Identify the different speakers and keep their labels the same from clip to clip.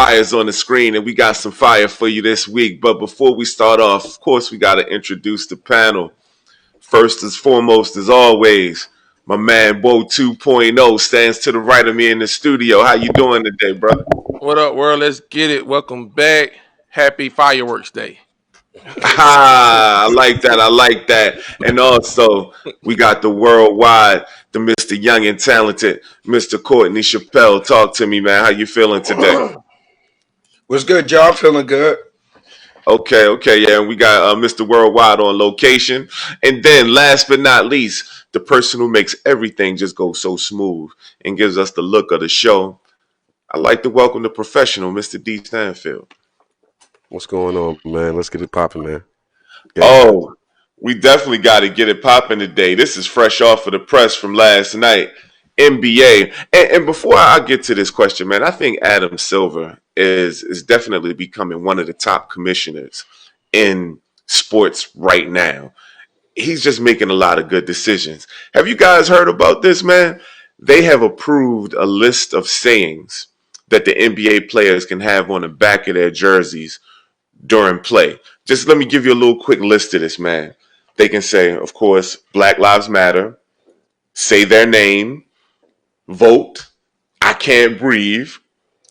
Speaker 1: fire's on the screen, and we got some fire for you this week. But before we start off, of course, we got to introduce the panel. First and foremost, as always, my man Bo 2.0 stands to the right of me in the studio. How you doing today, brother?
Speaker 2: What up, world? Let's get it. Welcome back. Happy Fireworks Day.
Speaker 1: Ah, I like that. I like that. And also, we got the worldwide, the Mr. Young and talented, Mr. Courtney Chappelle. Talk to me, man. How you feeling today?
Speaker 3: What's good, y'all? Feeling good?
Speaker 1: Okay, yeah. And we got Mr. Worldwide on location. And then, last but not least, the person who makes everything just go so smooth and gives us the look of the show. I'd like to welcome the professional, Mr. D. Stanfield.
Speaker 4: What's going on, man? Let's get it popping, man. Get it popping.
Speaker 1: Oh, we definitely got to get it popping today. This is fresh off of the press from last night. NBA. And before I get to this question, man, I think Adam Silver is definitely becoming one of the top commissioners in sports right now. He's just making a lot of good decisions. Have you guys heard about this, man? They have approved a list of sayings that the NBA players can have on the back of their jerseys during play. Just let me give you a little quick list of this, man. They can say, of course, Black Lives Matter, say their name, vote, I can't breathe,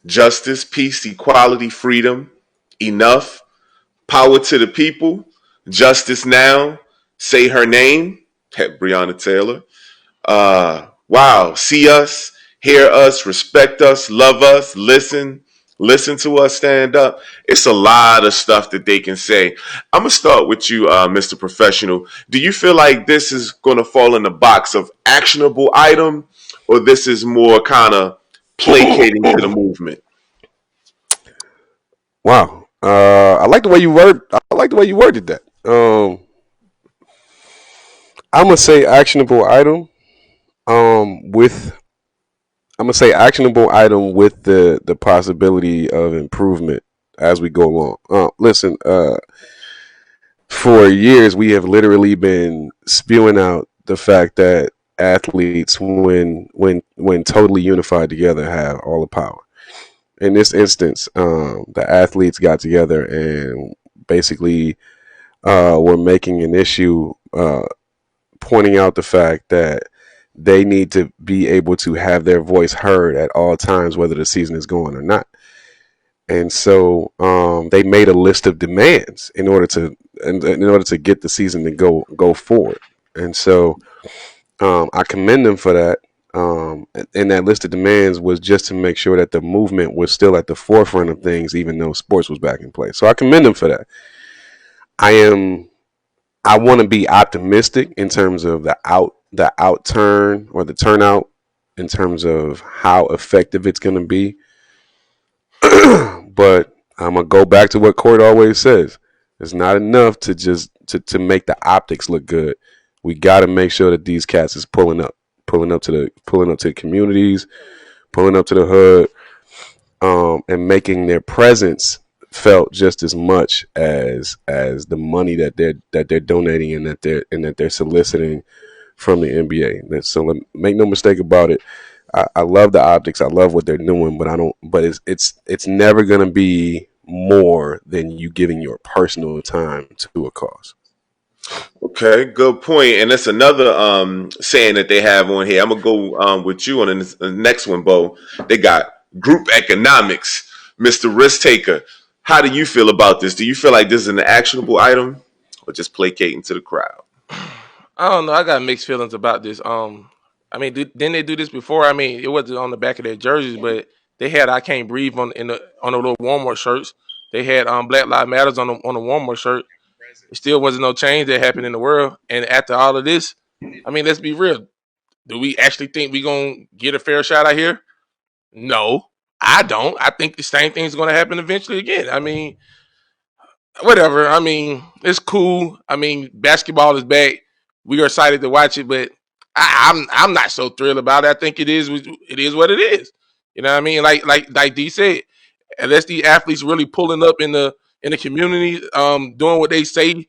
Speaker 1: justice, peace, equality, freedom, enough, power to the people, justice now, say her name, Breonna Taylor. Wow, see us, hear us, respect us, love us, listen to us, stand up. It's a lot of stuff that they can say. I'm going to start with you, Mr. Professional. Do you feel like this is going to fall in the box of actionable item, or this is more kind of placating to the movement?
Speaker 4: Wow. I like the way you worded that. I'm gonna say actionable item. With I'm gonna say actionable item with the possibility of improvement as we go along. Listen. For years we have literally been spewing out the fact that athletes, when totally unified together, have all the power. In this instance, the athletes got together and basically were making an issue, pointing out the fact that they need to be able to have their voice heard at all times, whether the season is going or not. And so they made a list of demands in order to get the season to go forward. And so I commend them for that. And that list of demands was just to make sure that the movement was still at the forefront of things, even though sports was back in play. So I commend them for that. I want to be optimistic in terms of the outturn or the turnout, in terms of how effective it's going to be. But I'm gonna go back to what Court always says. It's not enough to just to make the optics look good. We got to make sure that these cats is pulling up to the communities, pulling up to the hood, and making their presence felt just as much as the money that they're donating and that they're soliciting from the NBA. So make no mistake about it. I love the optics. I love what they're doing, but I don't. But it's never gonna be more than you giving your personal time to a cause.
Speaker 1: Okay, good point. And that's another saying that they have on here. I'm gonna go with you on the next one, Bo. They got group economics, Mr. Risk Taker. How do you feel about this? Do you feel like this is an actionable item, or just placating to the crowd?
Speaker 2: I don't know. I got mixed feelings about this. I mean, didn't they do this before? I mean, it wasn't on the back of their jerseys, but they had "I Can't Breathe" on the little Walmart shirts. They had Black Lives Matters on the Walmart shirt. It still wasn't no change that happened in the world. And after all of this, I mean, let's be real. Do we actually think we gonna get a fair shot out here? No, I don't. I think the same thing's gonna happen eventually again. I mean, whatever. I mean, it's cool. I mean, basketball is back. We are excited to watch it, but I'm not so thrilled about it. I think it is what it is. You know what I mean? Like D said, unless the athletes really pulling up in the community, doing what they say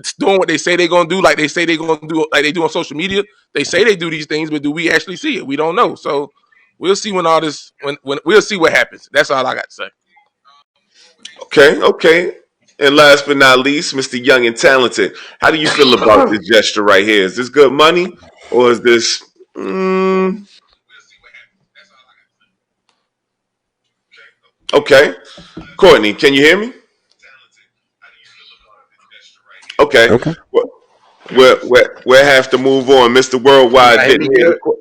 Speaker 2: they're gonna do, like they say they're gonna do, like they do on social media. They say they do these things, but do we actually see it? We don't know. So we'll see when all this when we'll see what happens. That's all I got to say.
Speaker 1: Okay. And last but not least, Mr. Young and Talented. How do you feel about this gesture right here? Is this good money or is this? Okay. Courtney, can you hear me? Okay.
Speaker 4: Okay.
Speaker 1: Well, we'll have to move on. Mr.
Speaker 3: Can
Speaker 1: Worldwide
Speaker 3: y'all hear me
Speaker 1: didn't hear the.
Speaker 3: good?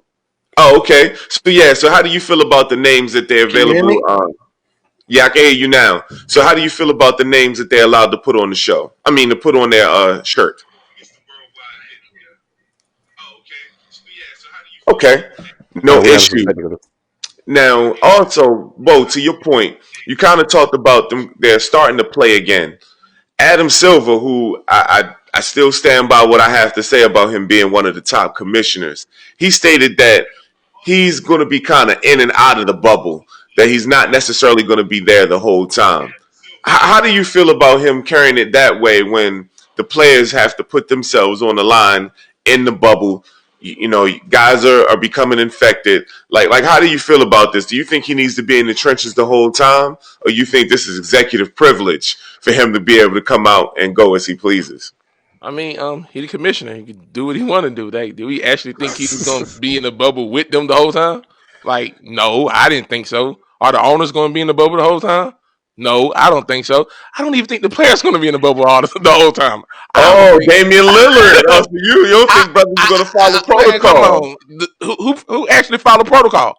Speaker 1: Oh, okay. So yeah. So how do you feel about the names that they're
Speaker 3: Can you hear
Speaker 1: available?
Speaker 3: me?
Speaker 1: Yeah, I can hear you now. So how do you feel about the names that they're allowed to put on the show? I mean, to put on their shirt. Okay. No
Speaker 4: Oh, we have some
Speaker 1: issue.
Speaker 4: technical.
Speaker 1: Now, also, Bo, to your point, you kind of talked about them. They're starting to play again. Adam Silver, who I still stand by what I have to say about him being one of the top commissioners. He stated that he's going to be kind of in and out of the bubble, that he's not necessarily going to be there the whole time. How do you feel about him carrying it that way when the players have to put themselves on the line in the bubble? You know, guys are becoming infected. Like, how do you feel about this? Do you think he needs to be in the trenches the whole time, or you think this is executive privilege for him to be able to come out and go as he pleases?
Speaker 2: I mean, he the commissioner. He can do what he want to do. Like, do we actually think he was gonna be in the bubble with them the whole time? Like, no, I didn't think so. Are the owners gonna be in the bubble the whole time? No, I don't think so. I don't even think the players gonna be in the bubble the whole time. I don't
Speaker 1: Oh,
Speaker 2: think.
Speaker 1: Damian Lillard. Oh, so you don't
Speaker 2: I,
Speaker 1: think brothers are going to follow
Speaker 2: man, come
Speaker 1: protocol?
Speaker 2: on. Who actually followed protocol?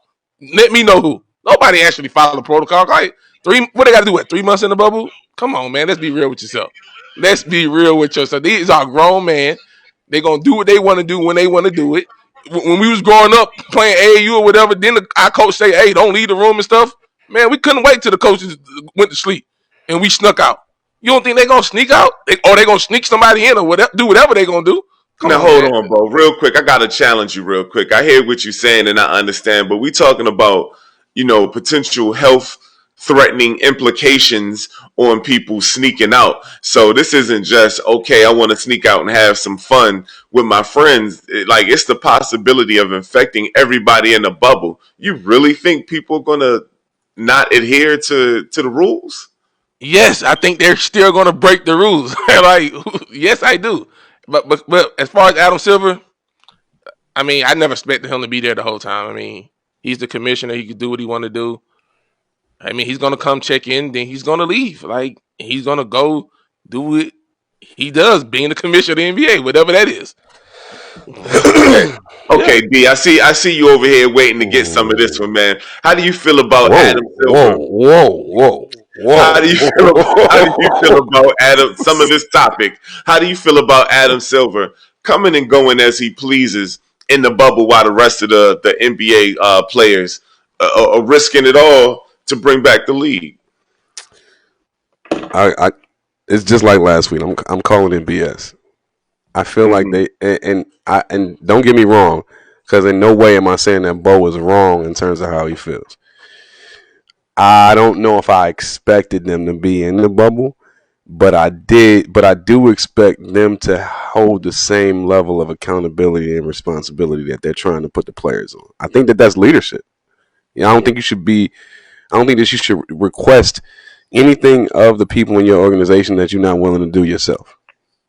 Speaker 2: Let me know who. Nobody actually followed protocol. Like what they got to do? What 3 months in the bubble? Come on, man. Let's be real with yourself. Let's be real with yourself. These are grown men. They gonna do what they want to do when they want to do it. When we was growing up playing AAU or whatever, then our coach say, "Hey, don't leave the room and stuff." Man, we couldn't wait till the coaches went to sleep and we snuck out. You don't think they gonna sneak out, or they gonna sneak somebody in, or whatever, do whatever they gonna do? Come
Speaker 1: Now
Speaker 2: on,
Speaker 1: hold
Speaker 2: man.
Speaker 1: on, bro. Real quick, I gotta challenge you real quick. I hear what you're saying and I understand, but we talking about, potential health threatening implications on people sneaking out. So this isn't just okay, I want to sneak out and have some fun with my friends. Like it's the possibility of infecting everybody in the bubble. You really think people are gonna not adhere to the rules?
Speaker 2: Yes, I think they're still gonna break the rules. Like, yes, I do. But as far as Adam Silver, I mean, I never expected him to be there the whole time. I mean, he's the commissioner. He can do what he want to do. I mean, he's gonna come check in, then he's gonna leave. Like he's gonna go do what he does, being the commissioner of the NBA, whatever that is.
Speaker 1: Okay.
Speaker 2: Yeah.
Speaker 1: Okay, D. I see you over here waiting to get some of this one, man. How do you feel about
Speaker 4: Whoa,
Speaker 1: Adam
Speaker 4: whoa,
Speaker 1: Silver?
Speaker 4: whoa,
Speaker 1: How
Speaker 4: whoa,
Speaker 1: do you feel? How do you feel
Speaker 4: whoa.
Speaker 1: about Adam? Some of this topic. How do you feel about Adam Silver coming and going as he pleases in the bubble, while the rest of the NBA players are risking it all to bring back the league?
Speaker 4: I it's just like last week. I'm calling it BS. I feel like
Speaker 1: Mm-hmm.
Speaker 4: they and don't get me wrong, because in no way am I saying that Bo is wrong in terms of how he feels. I don't know if I expected them to be in the bubble, but I did. But I do expect them to hold the same level of accountability and responsibility that they're trying to put the players on. I think that that's leadership. I don't think you should be. I don't think that you should request anything of the people in your organization that you're not willing to do yourself.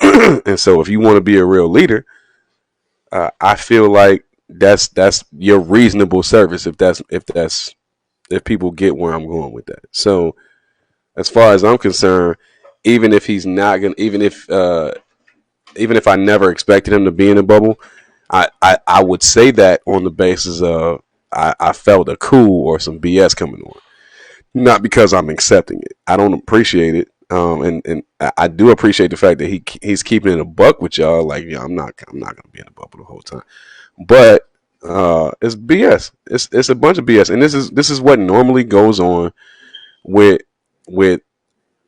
Speaker 4: And so, if you want to be a real leader, I feel like that's your reasonable service. If people get where I'm going with that. So, as far as I'm concerned, even if he's not gonna, even if I never expected him to be in the bubble, I would say that on the basis of I felt a coup or some BS coming on, not because I'm accepting it. I don't appreciate it, and I do appreciate the fact that he's keeping it a buck with y'all. Like, yeah, I'm not gonna be in the bubble the whole time, but it's BS. It's a bunch of BS, and this is what normally goes on with with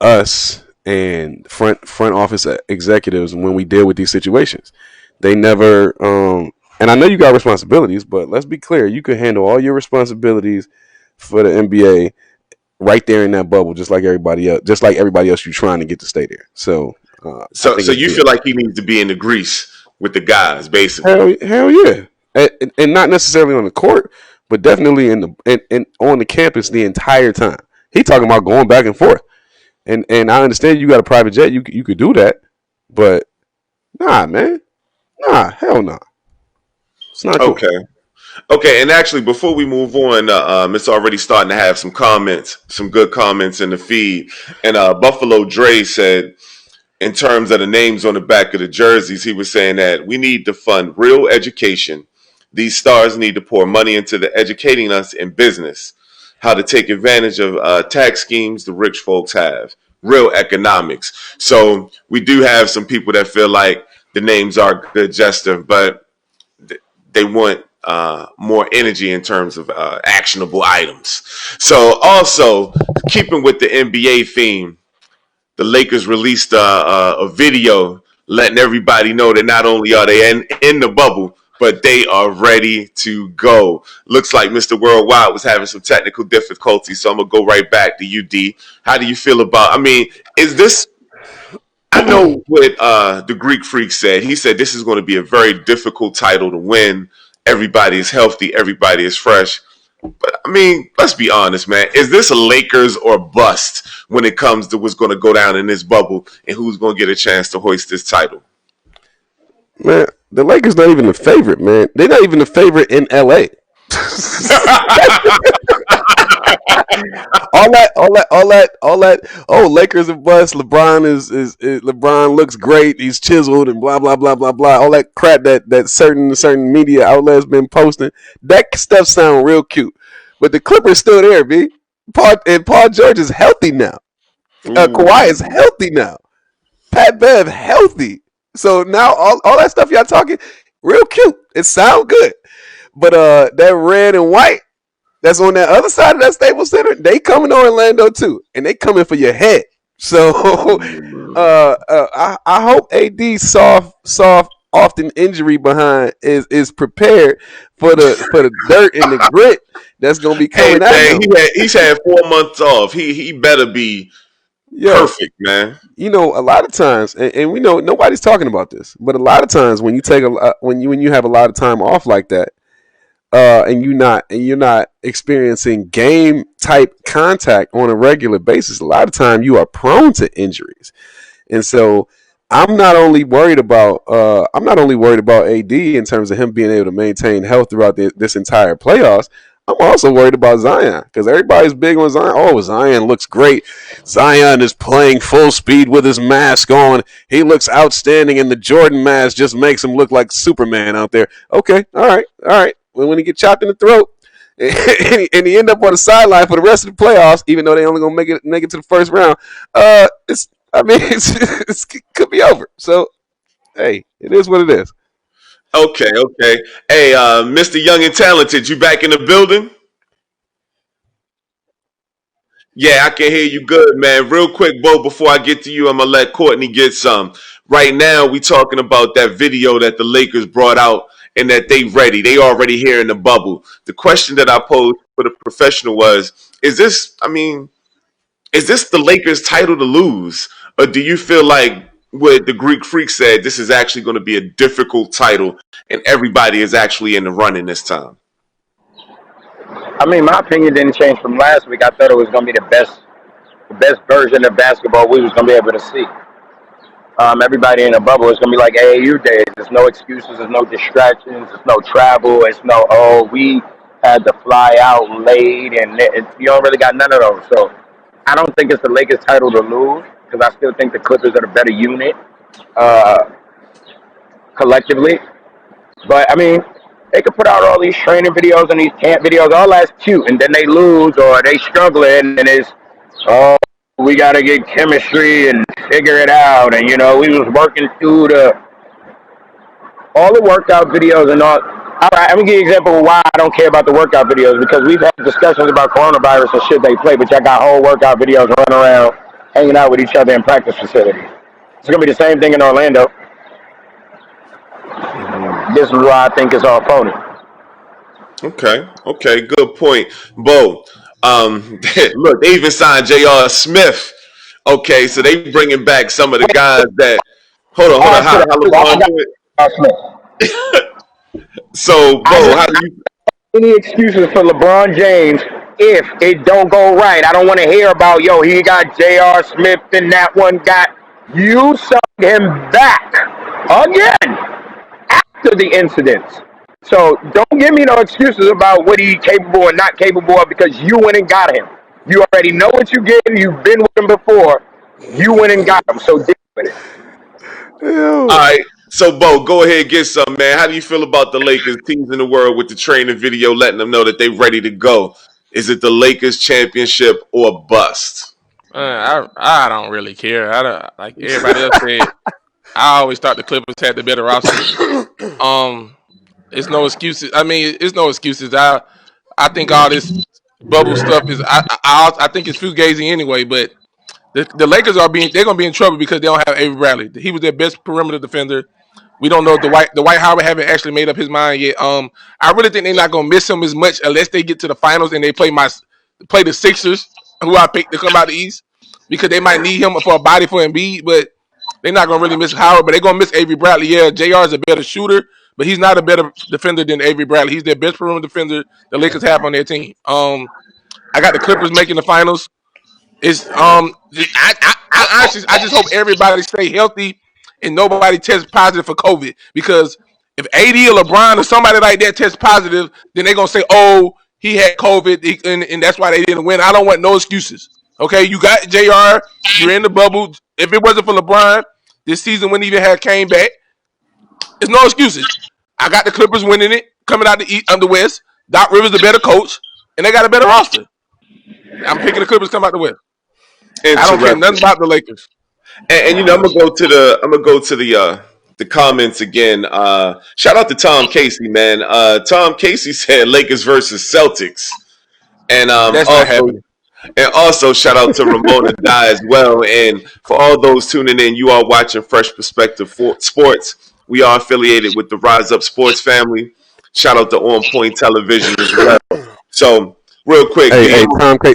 Speaker 4: us and front office executives when we deal with these situations. They never and I know you got responsibilities, but let's be clear, you can handle all your responsibilities for the NBA right there in that bubble, just like everybody else you're trying to get to stay there. So I
Speaker 1: So,
Speaker 4: think
Speaker 1: so
Speaker 4: it's
Speaker 1: you
Speaker 4: BS.
Speaker 1: feel like he needs to be in the grease with the guys, basically.
Speaker 4: Hell yeah, and not necessarily on the court, but definitely in on the campus the entire time. He talking about going back and forth, and I understand you got a private jet, you could do that, but nah, man, nah, hell no, it's not cool.
Speaker 1: Okay. Okay, and actually, before we move on, it's already starting to have some comments, some good comments in the feed. And Buffalo Dre said, in terms of the names on the back of the jerseys, he was saying that we need to fund real education. These stars need to pour money into the educating us in business, how to take advantage of tax schemes the rich folks have, real economics. So we do have some people that feel like the names are good gesture, but they want more energy in terms of actionable items. So also keeping with the NBA theme, the Lakers released a video letting everybody know that not only are they in the bubble, but they are ready to go. Looks like Mr. Worldwide was having some technical difficulties, so I'm gonna go right back to you, D. How do you feel about? I mean, is this? I know what the Greek Freak said. He said this is going to be a very difficult title to win. Everybody is healthy. Everybody is fresh. But I mean, let's be honest, man. Is this a Lakers or bust when it comes to what's going to go down in this bubble and who's going to get a chance to hoist this title?
Speaker 4: Man, the Lakers not even the favorite, man. They're not even the favorite in LA. all that. Oh, Lakers are bust. LeBron is LeBron looks great. He's chiseled and blah blah blah blah blah. All that crap that certain media outlets been posting. That stuff sound real cute, but the Clippers still there, b. Paul George is healthy now. Kawhi is healthy now. Pat Bev healthy. So now all that stuff y'all talking real cute. It sound good, but that red and white that's on that other side of that Staples Center, they coming to Orlando too, and they coming for your head. So I hope AD soft often injury behind is prepared for the dirt and the grit that's gonna be coming at him.
Speaker 1: He's had 4 months off. He better be perfect, man.
Speaker 4: You know, a lot of times, and we know nobody's talking about this, but a lot of times when you take when you have a lot of time off like that, and you're not experiencing game type contact on a regular basis, a lot of time you are prone to injuries. And so I'm not only worried about AD in terms of him being able to maintain health throughout this entire playoffs. I'm also worried about Zion because everybody's big on Zion. Oh, Zion looks great. Zion is playing full speed with his mask on. He looks outstanding, and the Jordan mask just makes him look like Superman out there. Okay, all right. When he get chopped in the throat, and he end up on the sideline for the rest of the playoffs, even though they only gonna make it to the first round, it could be over. So, hey, it is what it is.
Speaker 1: Okay. Hey, Mr. Young and Talented, you back in the building? Yeah, I can hear you good, man. Real quick, Bo, before I get to you, I'm going to let Courtney get some. Right now, we talking about that video that the Lakers brought out and that they ready. They already here in the bubble. The question that I posed for the professional was, is this the Lakers title to lose? Or do you feel like what the Greek Freak said, this is actually going to be a difficult title and everybody is actually in the running this time?
Speaker 3: I mean, my opinion didn't change from last week. I thought it was going to be the best version of basketball we was going to be able to see. Everybody in the bubble is going to be like AAU days. There's no excuses. There's no distractions. There's no travel. It's no, oh, we had to fly out late, and you don't really got none of those. So I don't think it's the Lakers' title to lose because I still think the Clippers are the better unit collectively. But, I mean, they could put out all these training videos and these camp videos. All that's cute, and then they lose or they struggling, and it's, oh, we got to get chemistry and figure it out. And, we was working through all the workout videos and all. All right, I'm going to give you an example of why I don't care about the workout videos, because we've had discussions about coronavirus and shit they play, but y'all got whole workout videos running around, hanging out with each other in practice facilities. It's going to be the same thing in Orlando. This is why I think it's our opponent.
Speaker 1: Okay, good point. Bo, look, they even signed J.R. Smith. Okay, so they bringing back some of the guys that. Hold on. How LeBron do it? So, Bo, how do you?
Speaker 3: any excuses for LeBron James if it don't go right. I don't want to hear about he got J.R. Smith and that one got you sucked him back again after the incidents. So don't give me no excuses about what he's capable and not capable of because you went and got him. You already know what you're getting. You've been with him before. You went and got him. So deal with it.
Speaker 1: All
Speaker 4: Ew.
Speaker 1: right. So, Bo, go ahead and get some, man. How do you feel about the Lakers teasing the world with the training video, letting them know that they're ready to go? Is it the Lakers championship or bust?
Speaker 2: I don't really care. I don't like everybody else said. I always thought the Clippers had the better roster. Um, it's no excuses. I mean, it's no excuses. I think all this bubble stuff is. I think it's fugazi anyway. But the Lakers they're gonna be in trouble because they don't have Avery Bradley. He was their best perimeter defender. We don't know if the White Howard haven't actually made up his mind yet. I really think they're not gonna miss him as much unless they get to the finals and they play the Sixers, who I picked to come out the East, because they might need him for a body for Embiid, but they're not gonna really miss Howard, but they're gonna miss Avery Bradley. Yeah, JR is a better shooter, but he's not a better defender than Avery Bradley. He's their best perimeter defender the Lakers have on their team. I got the Clippers making the finals. It's I honestly I just hope everybody stay healthy and nobody tests positive for COVID, because if AD or LeBron or somebody like that tests positive, then they're gonna say, "Oh, he had COVID and that's why they didn't win." I don't want no excuses. Okay, you got JR, you're in the bubble. If it wasn't for LeBron, this season wouldn't even have came back. There's no excuses. I got the Clippers winning it, coming out the East, the West. Doc Rivers a better coach, and they got a better roster. I'm picking the Clippers come out the West. I don't care nothing
Speaker 1: Interesting.
Speaker 2: about the Lakers.
Speaker 1: And I'm gonna go to the comments again. Shout out to Tom Casey, man. Tom Casey said Lakers versus Celtics, and
Speaker 2: That's not happening.
Speaker 1: also shout out to Ramona Dye as well. And for all those tuning in, you are watching Fresh Perspective for Sports. We are affiliated with the Rise Up Sports family. Shout out to OnPoint Television as well. So real quick,
Speaker 4: Hey,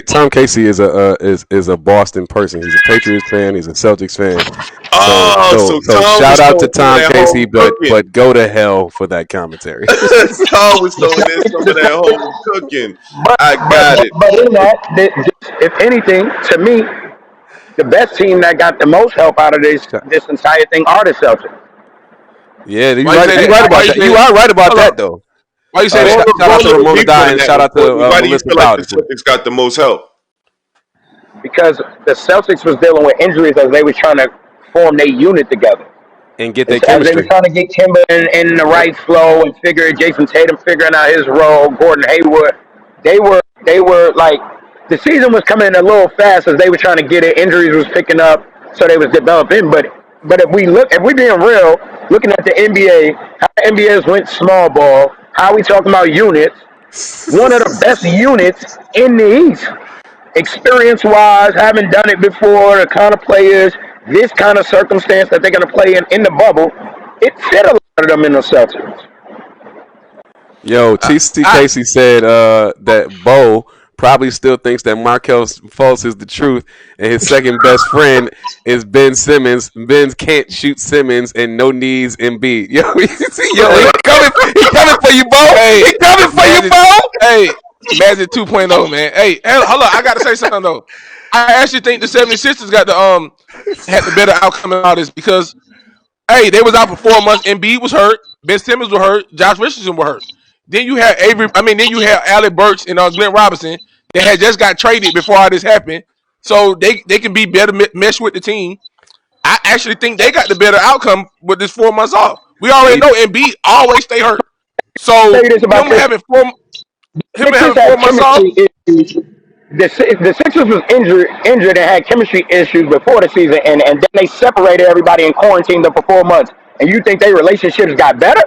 Speaker 4: Tom Casey is a Boston person. He's a Patriots fan. He's a Celtics fan. So
Speaker 1: oh,
Speaker 4: so
Speaker 1: so
Speaker 4: so
Speaker 1: Tom
Speaker 4: shout
Speaker 1: was
Speaker 4: out to
Speaker 1: throwing some of
Speaker 4: Tom
Speaker 1: that
Speaker 4: Casey,
Speaker 1: home cooking.
Speaker 4: but go to hell for that commentary.
Speaker 1: Tom was throwing in some of that home cooking.
Speaker 3: But
Speaker 1: I
Speaker 3: but
Speaker 1: got it.
Speaker 3: but in that, if anything, to me, the best team that got the most help out of this entire thing are the Celtics.
Speaker 4: Yeah, you
Speaker 2: Why you
Speaker 4: right.
Speaker 2: say
Speaker 4: You
Speaker 2: that?
Speaker 4: right
Speaker 2: Why
Speaker 4: about
Speaker 2: you
Speaker 4: that.
Speaker 2: say
Speaker 4: You
Speaker 2: that?
Speaker 4: are right about
Speaker 2: Hold on.
Speaker 4: that though.
Speaker 2: Why you say that?
Speaker 4: Shout out to
Speaker 1: Go a little
Speaker 4: Ramona
Speaker 1: deeper
Speaker 4: Dye
Speaker 1: in
Speaker 4: and
Speaker 1: that
Speaker 4: shout
Speaker 1: one,
Speaker 4: out to
Speaker 1: Courtney. Why do you
Speaker 4: Melissa
Speaker 1: feel like the
Speaker 4: Bowden too.
Speaker 1: Celtics got the most help?
Speaker 3: Because the Celtics was dealing with injuries as they were trying to form their unit together.
Speaker 4: And get their
Speaker 3: As they were
Speaker 4: chemistry.
Speaker 3: trying to get Kimber in the
Speaker 4: Yep.
Speaker 3: right flow and figure Jason Tatum figuring out his role, Gordon Hayward, they were like the season was coming a little fast as they were trying to get it. Injuries was picking up, so they was developing. But if we being real, looking at the NBA, how the NBA went small ball, how we talking about units, one of the best units in the East experience wise, haven't done it before, the kind of players, this kind of circumstance that they're going to play in the bubble, it fit a lot of them in the Celtics.
Speaker 4: Yo,
Speaker 2: I,
Speaker 4: TC
Speaker 2: I
Speaker 4: Casey said that Bo probably still thinks that Markel Fultz is the truth, and his second best friend is Ben Simmons. Ben can't shoot Simmons, and no knees Embiid. Yo,
Speaker 2: hey
Speaker 4: he coming for you, Bo.
Speaker 2: hey
Speaker 4: He coming for you,
Speaker 2: Magic
Speaker 4: Bo.
Speaker 2: hey Magic 2.0, man. Hey, hold on, I gotta say something though. I actually think the 76ers got the had the better outcome in all this because they was out for 4 months. Embiid was hurt, Ben Simmons was hurt, Josh Richardson was hurt. Then you have Alec Burks and Glenn Robinson that had just got traded before all this happened, so they can be better mesh with the team. I actually think they got the better outcome with this 4 months off. We already
Speaker 4: He,
Speaker 2: know Embiid always stay hurt,
Speaker 3: I'll tell
Speaker 2: so
Speaker 3: you this
Speaker 2: him
Speaker 3: about this.
Speaker 2: having four him
Speaker 3: Sixers
Speaker 2: having
Speaker 3: had
Speaker 2: 4 months off.
Speaker 3: chemistry issues. The Sixers was injured and had chemistry issues before the season, and then they separated everybody and quarantined them for 4 months. And you think their relationships got better?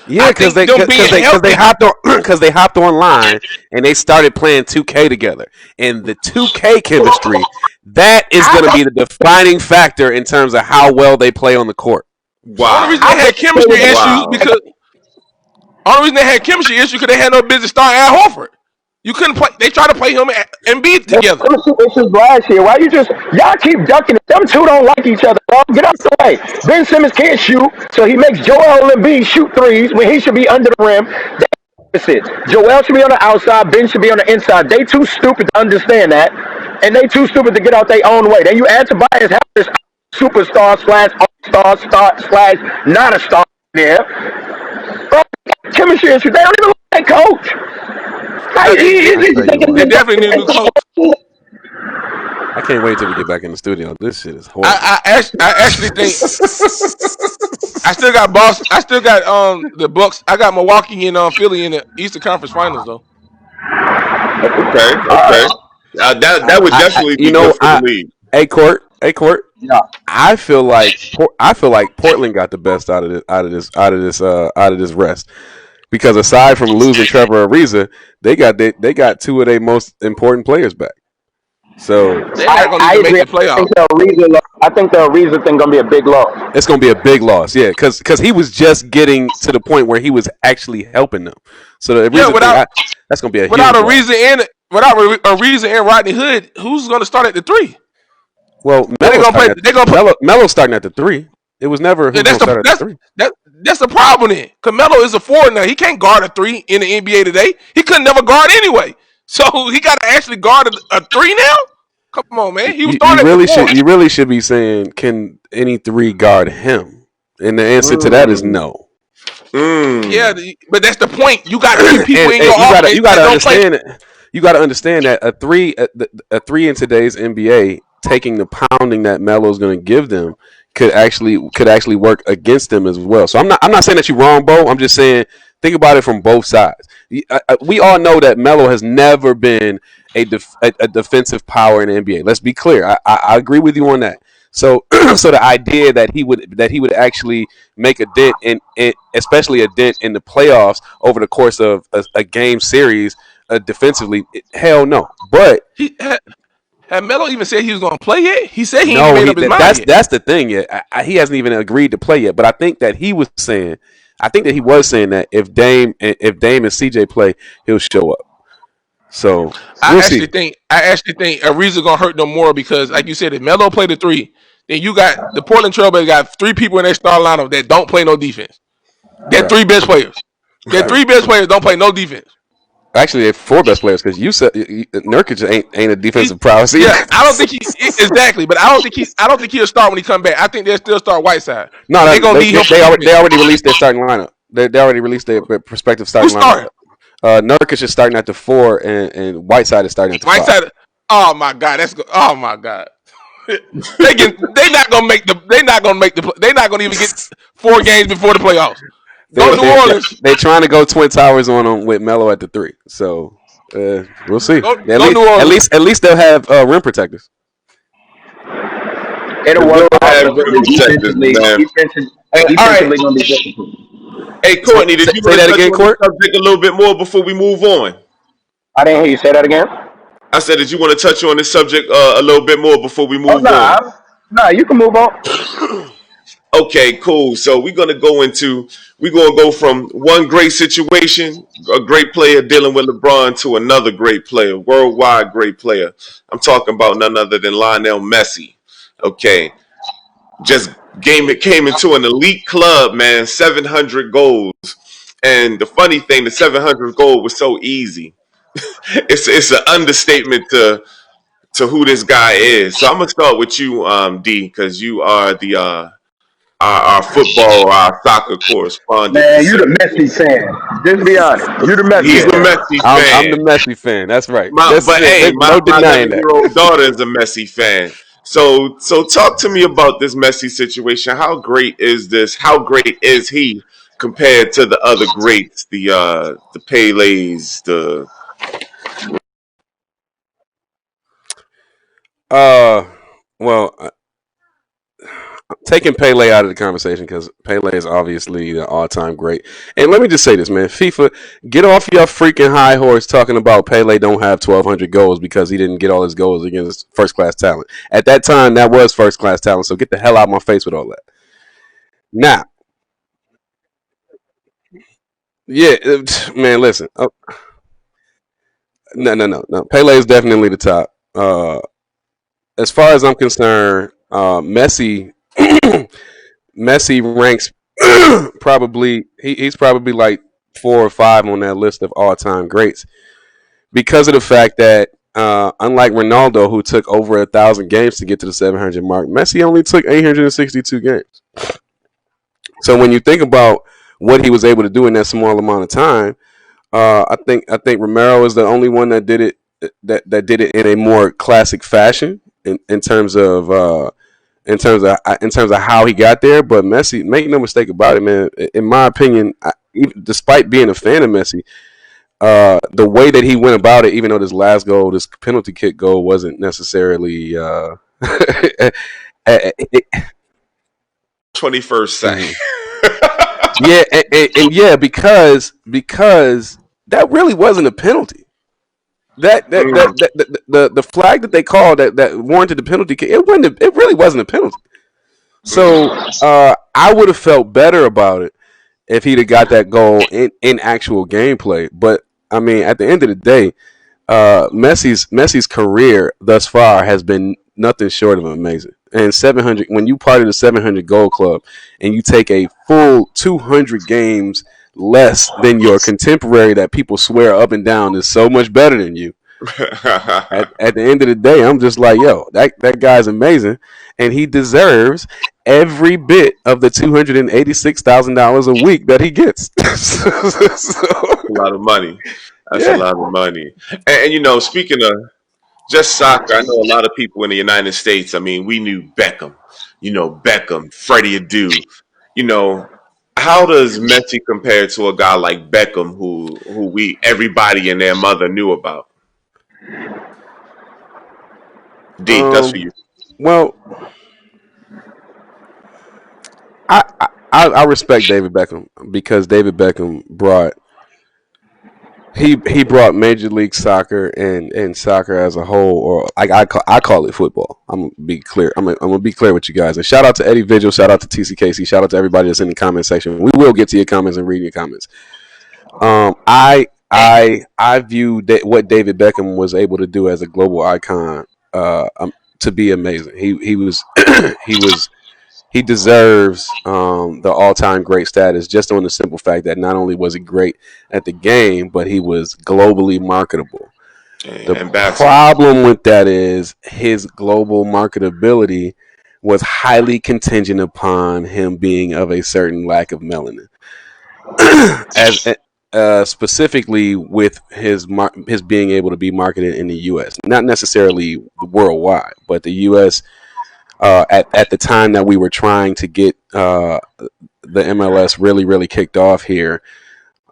Speaker 4: yeah,
Speaker 2: I
Speaker 4: because
Speaker 2: think
Speaker 4: they
Speaker 2: them
Speaker 4: because
Speaker 2: being
Speaker 4: they because they
Speaker 2: healthy.
Speaker 4: hopped on because they hopped online and they started playing 2K together, and the 2K chemistry that is
Speaker 3: I
Speaker 4: going to
Speaker 3: thought
Speaker 4: be the defining factor in terms of how well they play on the court.
Speaker 2: Only reason
Speaker 1: Wow.
Speaker 2: they
Speaker 3: I thought
Speaker 2: had
Speaker 3: they
Speaker 2: chemistry
Speaker 3: was
Speaker 2: issues
Speaker 1: Wow.
Speaker 2: because only reason they had chemistry issues because they had no business starting Al Horford. You couldn't play. They tried to play him and beat together.
Speaker 3: chemistry issues last year. Why y'all keep ducking it? Them two don't like each other. Bro. Get out the way. Ben Simmons can't shoot, so he makes Joel Embiid shoot threes when he should be under the rim. Listen, Joel should be on the outside. Ben should be on the inside. They too stupid to understand that, and they too stupid to get out their own way. Then you add Tobias Harris, superstar slash all star slash not a star there. Bro, chemistry issue. They don't even like coach.
Speaker 2: Uh,
Speaker 3: Like,
Speaker 2: They, they,
Speaker 4: I tell you
Speaker 2: they
Speaker 4: what,
Speaker 2: definitely need a new coach.
Speaker 4: I can't wait till we get back in the studio. This shit is horrible.
Speaker 2: I actually think I still got Boston. I still got the Bucks. I got Milwaukee and Philly in the Eastern Conference Finals though.
Speaker 1: Okay,
Speaker 3: uh,
Speaker 1: okay. That would definitely
Speaker 4: You
Speaker 1: be good
Speaker 4: know,
Speaker 1: for the league.
Speaker 4: Hey Court.
Speaker 3: yeah.
Speaker 4: I feel like Portland got the best out of this rest because aside from losing Trevor Ariza, they got two of their most important players back. So
Speaker 2: They're not gonna
Speaker 3: I
Speaker 2: even make
Speaker 3: agree.
Speaker 2: the playoffs.
Speaker 3: I think the Ariza thing gonna be a big loss.
Speaker 4: it's gonna be a big loss, yeah, because he was just getting to the point where he was actually helping them. So the
Speaker 2: Yeah,
Speaker 4: Ariza thing, that's gonna be a
Speaker 2: without
Speaker 4: huge
Speaker 2: a
Speaker 4: loss.
Speaker 2: reason and without a reason and Rodney Hood, who's gonna start at the three?
Speaker 4: Well,
Speaker 2: They're gonna play. They're gonna play.
Speaker 4: Melo's starting at the 3. It was never
Speaker 2: Yeah,
Speaker 4: who's gonna start at the 3.
Speaker 2: that's the problem. Then Carmelo is a forward now. He can't guard a three in the NBA today. He couldn't never guard anyway. So he got to actually guard a three now. Come on, man. He was starting at the four.
Speaker 4: You really should be saying, can any 3 guard him? And the answer to that is no.
Speaker 2: Yeah, but that's the point. You got three people in your
Speaker 4: you
Speaker 2: offense
Speaker 4: gotta
Speaker 2: that don't play.
Speaker 4: understand. You got to understand that a 3 in today's NBA, taking the pounding that Melo's going to give them, could actually work against them as well. So I'm not saying that you're wrong, Bo. I'm just saying think about it from both sides. We all know that Melo has never been a defensive power in the NBA. Let's be clear. I agree with you on that. So so the idea that he would actually make a dent in especially a dent in the playoffs over the course of a game series defensively, hell no. But
Speaker 2: Had Melo even said he was going to play yet? He said he
Speaker 4: no,
Speaker 2: ain't made up his mind yet.
Speaker 4: that's the thing yet. He hasn't even agreed to play yet. But I think that he was saying that if Dame and CJ play, he'll show up. So
Speaker 2: I
Speaker 4: we'll
Speaker 2: actually
Speaker 4: see.
Speaker 2: think Ariza gonna hurt them more because, like you said, if Melo played the three, then you got the Portland Trailblazers got 3 people in their star lineup that don't play no defense. They're
Speaker 4: Right.
Speaker 2: 3 best players. Their 3 best players don't play no defense.
Speaker 4: Actually, they're 4 best players because you said Nurkic ain't a defensive prowess either.
Speaker 2: Yeah, I don't think exactly, but I don't think he'll start when he come back. I think they'll still start Whiteside.
Speaker 4: No,
Speaker 2: They gonna need him.
Speaker 4: they already released their starting lineup. They already released their prospective starting
Speaker 2: Who's
Speaker 4: lineup.
Speaker 2: starting?
Speaker 4: Nurkic is starting at the 4, and Whiteside is starting at the 5.
Speaker 2: Whiteside. Oh my God, that's good. Oh my God. They not gonna make the. They're not gonna even get 4 games before the playoffs. Go New Orleans.
Speaker 4: They're trying to go Twin Towers on them with Melo at the 3. So we'll see.
Speaker 2: Go New Orleans.
Speaker 4: At least they'll have rim protectors.
Speaker 3: It'll work
Speaker 1: Have rim protectors, man.
Speaker 3: Defensively gonna be difficult.
Speaker 1: Hey, Courtney, did you
Speaker 4: Say
Speaker 1: want to
Speaker 4: that
Speaker 1: touch
Speaker 4: again,
Speaker 1: on
Speaker 4: Court?
Speaker 1: the subject a little bit more before we move on?
Speaker 3: I didn't hear you say that again.
Speaker 1: I said, did you want to touch on this subject a little bit more before we move on?
Speaker 3: Nah, you can move on.
Speaker 1: Okay, cool. So we're gonna go from one great situation, a great player dealing with LeBron, to another great player, worldwide great player. I'm talking about none other than Lionel Messi. Okay, just came into an elite club, man. 700 goals, and the funny thing, the 700 goal was so easy. It's an understatement to who this guy is. So I'm gonna start with you, D, because you are the our football, our soccer correspondent.
Speaker 3: Man, you the Messi fan. Just be honest. You the Messi
Speaker 1: He's a
Speaker 3: fan.
Speaker 1: Messi
Speaker 4: I'm the
Speaker 1: fan.
Speaker 4: Messi fan. That's right.
Speaker 1: My
Speaker 4: No denying that.
Speaker 1: 11-year-old daughter is a Messi fan. So talk to me about this Messi situation. How great is this? How great is he compared to the other greats, the Pelés, the
Speaker 4: Well, taking Pele out of the conversation because Pele is obviously the all-time great. And let me just say this, man. FIFA, get off your freaking high horse talking about Pele don't have 1,200 goals because he didn't get all his goals against first-class talent. At that time, that was first-class talent, so get the hell out of my face with all that. Now, yeah, man, listen. No. Pele is definitely the top. As far as I'm concerned, Messi Messi ranks probably he's probably like 4 or 5 on that list of all-time greats because of the fact that unlike Ronaldo, who took over 1,000 games to get to the 700 mark, Messi only took 862 games. So when you think about what he was able to do in that small amount of time, I think Romero is the only one that did it that did it in a more classic fashion in terms of how he got there. But Messi, make no mistake about it, man. In my opinion, despite being a fan of Messi, the way that he went about it, even though this last goal, this penalty kick goal, wasn't necessarily
Speaker 1: 21st century.
Speaker 4: yeah, and yeah, because that really wasn't a penalty. The flag that they called that warranted the penalty kick, it really wasn't a penalty. So I would have felt better about it if he'd have got that goal in actual gameplay. But I mean, at the end of the day, Messi's career thus far has been nothing short of amazing. And 700, when you part of the 700 goal club, and you take a full 200 games less than your contemporary that people swear up and down is so much better than you. At the end of the day, I'm just like, yo, that guy's amazing, and he deserves every bit of the $286,000 a week that he gets.
Speaker 1: That's a lot of money. That's a
Speaker 4: Yeah.
Speaker 1: lot of money. And speaking of just soccer, I know a lot of people in the United States. I mean, we knew Beckham. Beckham, Freddie Adu. You know, how does Messi compare to a guy like Beckham, who everybody and their mother knew about? D, that's for
Speaker 4: Um.
Speaker 1: you.
Speaker 4: Well, I respect David Beckham because David Beckham brought he brought Major League Soccer and soccer as a whole, or like I call it football. I'm gonna be clear. I'm gonna be clear with you guys. And shout out to Eddie Vigil. Shout out to TCKC. Shout out to everybody that's in the comment section. We will get to your comments and read your comments. I view what David Beckham was able to do as a global icon to be amazing. He was he deserves the all-time great status just on the simple fact that not only was he great at the game, but he was globally marketable. The
Speaker 1: Ambassador.
Speaker 4: problem with that is his global marketability was highly contingent upon him being of a certain lack of melanin. As specifically with his being able to be marketed in the U.S., not necessarily worldwide, but the U.S. At the time that we were trying to get the MLS really kicked off here,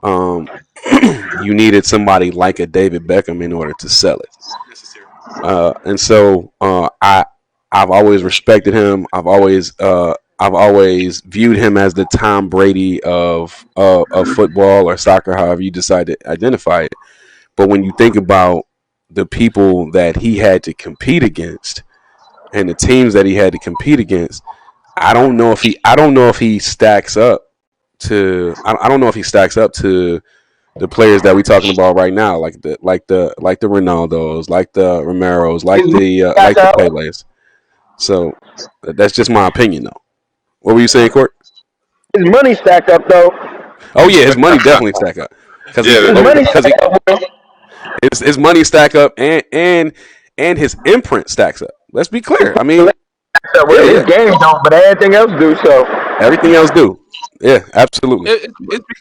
Speaker 4: you needed somebody like a David Beckham in order to sell it. And so I've always respected him. I've always viewed him as the Tom Brady of football or soccer, however you decide to identify it. But when you think about the people that he had to compete against and the teams that he had to compete against, I don't know if he stacks up to I don't know if he stacks up to the players that we're talking about right now, like the Ronaldos, like the Romeros, like the Peles. So that's just my opinion, though. What were you saying, Court?
Speaker 3: His money stacked up though.
Speaker 4: Oh yeah, his money definitely stack up because
Speaker 1: Yeah,
Speaker 3: His money stacked up. Bro.
Speaker 4: his money stack up and his imprint stacks up. Let's be clear. I mean,
Speaker 3: So
Speaker 4: yeah,
Speaker 3: his
Speaker 4: yeah.
Speaker 3: game don't, but everything else do. So
Speaker 4: Everything else do. Yeah, absolutely.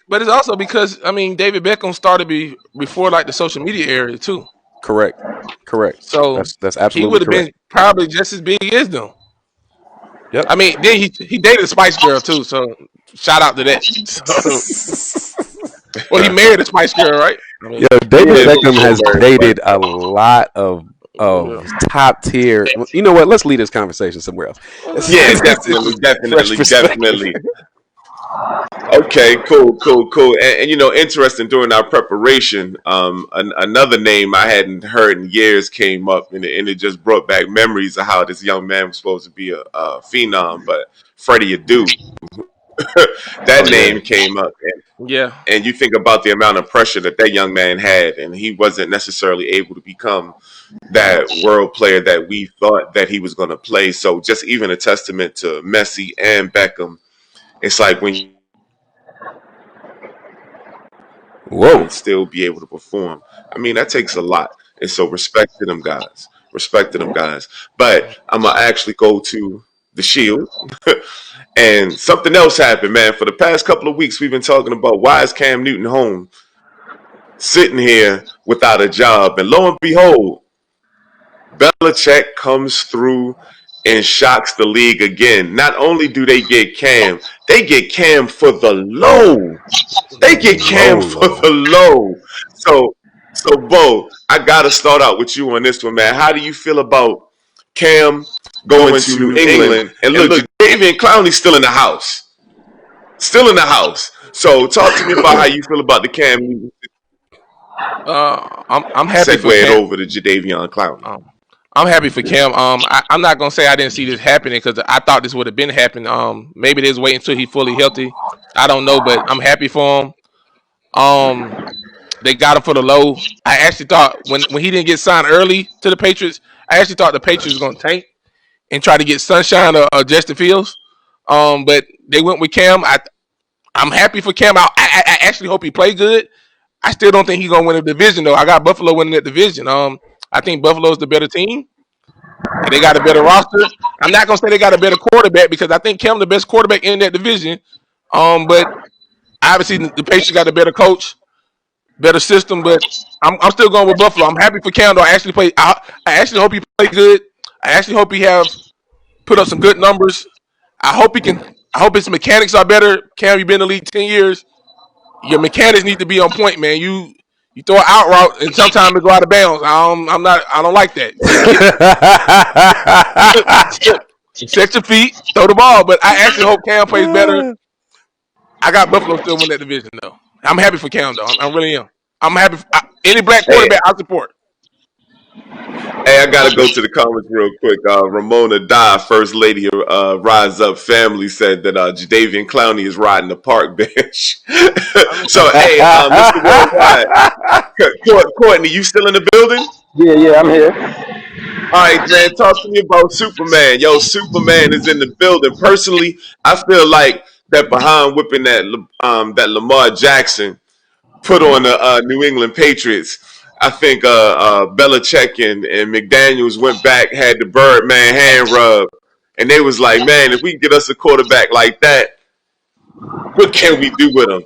Speaker 2: But it's also because I mean David Beckham started before like the social media era too.
Speaker 4: Correct. Correct.
Speaker 2: So
Speaker 4: That's
Speaker 2: he
Speaker 4: absolutely
Speaker 2: would have
Speaker 4: correct.
Speaker 2: been probably just as big as them.
Speaker 4: Yep.
Speaker 2: I mean, then he dated a Spice Girl too, so shout out to that. So, well, he married a Spice Girl, right? I
Speaker 4: Yeah,
Speaker 2: mean,
Speaker 4: David
Speaker 1: yeah,
Speaker 4: Beckham
Speaker 1: so
Speaker 4: has
Speaker 1: very
Speaker 4: dated
Speaker 1: funny.
Speaker 4: a lot of
Speaker 2: yeah.
Speaker 4: top tier. You know what? Let's lead this conversation somewhere else.
Speaker 1: Yeah,
Speaker 4: This
Speaker 1: definitely,
Speaker 4: is fresh
Speaker 1: definitely,
Speaker 4: perspective.
Speaker 1: definitely. Okay, cool. And interesting. During our preparation, another name I hadn't heard in years came up, and it just brought back memories of how this young man was supposed to be a phenom. But Freddie Adu, that
Speaker 4: Oh yeah.
Speaker 1: name came up,
Speaker 2: Yeah.
Speaker 1: and you think about the amount of pressure that young man had, and he wasn't necessarily able to become that world player that we thought that he was going to play. So, just even a testament to Messi and Beckham. It's like when
Speaker 4: Whoa.
Speaker 1: and still be able to perform. I mean, that takes a lot. And so respect to them guys. Respect to them guys. But I'm gonna actually go to the Shield. And something else happened, man. For the past couple of weeks, we've been talking about why is Cam Newton home, sitting here without a job. And lo and behold, Belichick comes through and shocks the league again. Not only do they get Cam for the low. They get Cam for
Speaker 4: Low.
Speaker 1: the low. So, Bo, I gotta start out with you on this one, man. How do you feel about Cam going
Speaker 4: Going
Speaker 1: to
Speaker 4: to
Speaker 1: New
Speaker 4: New
Speaker 1: England?
Speaker 4: England.
Speaker 1: And
Speaker 4: And
Speaker 1: look,
Speaker 4: look,
Speaker 1: Jadavian Clowney's still in the house. Still in the house. So, talk to me about how you feel about the Cam.
Speaker 2: I'm happy for
Speaker 1: Segue it
Speaker 2: Cam.
Speaker 1: over to Jadavion Clowney.
Speaker 2: I'm happy for Cam. I'm not gonna say I didn't see this happening because I thought this would have been happening. Maybe they just wait until he's fully healthy. I don't know, but I'm happy for him. They got him for the low. I actually thought when he didn't get signed early to the Patriots, I actually thought the Patriots was gonna tank and try to get Sunshine or Justin Fields. But they went with Cam. I'm happy for Cam. I actually hope he play good. I still don't think he's gonna win a division though. I got Buffalo winning that division. I think Buffalo's the better team. And they got a better roster. I'm not gonna say they got a better quarterback because I think Cam the best quarterback in that division. But obviously the Patriots got a better coach, better system. But I'm still going with Buffalo. I'm happy for Cam though. I actually hope he play good. I actually hope he have put up some good numbers. I hope he can. I hope his mechanics are better. Cam, you've been in the league 10 years. Your mechanics need to be on point, man. You throw an out route and sometimes it go out of bounds. I don't like that. Set your feet, throw the ball. But I actually hope Cam plays better. I got Buffalo still win that division though. I'm happy for Cam though. I really am. I'm happy. Any black
Speaker 1: Hey,
Speaker 2: quarterback I support.
Speaker 1: Hey, I gotta go to the comments real quick. Ramona Dye, First Lady of Rise Up Family, said that Jadavian Clowney is riding the park bench. So, hey, Mr. Worldwide, Courtney, you still in the building?
Speaker 3: Yeah, I'm here.
Speaker 1: All right, man, talk to me about Superman. Yo, Superman is in the building. Personally, I feel like that behind whipping that Lamar Jackson put on the New England Patriots. I think Belichick and McDaniels went back, had the Birdman hand rub, and they was like, man, if we can get us a quarterback like that, what can we do with him?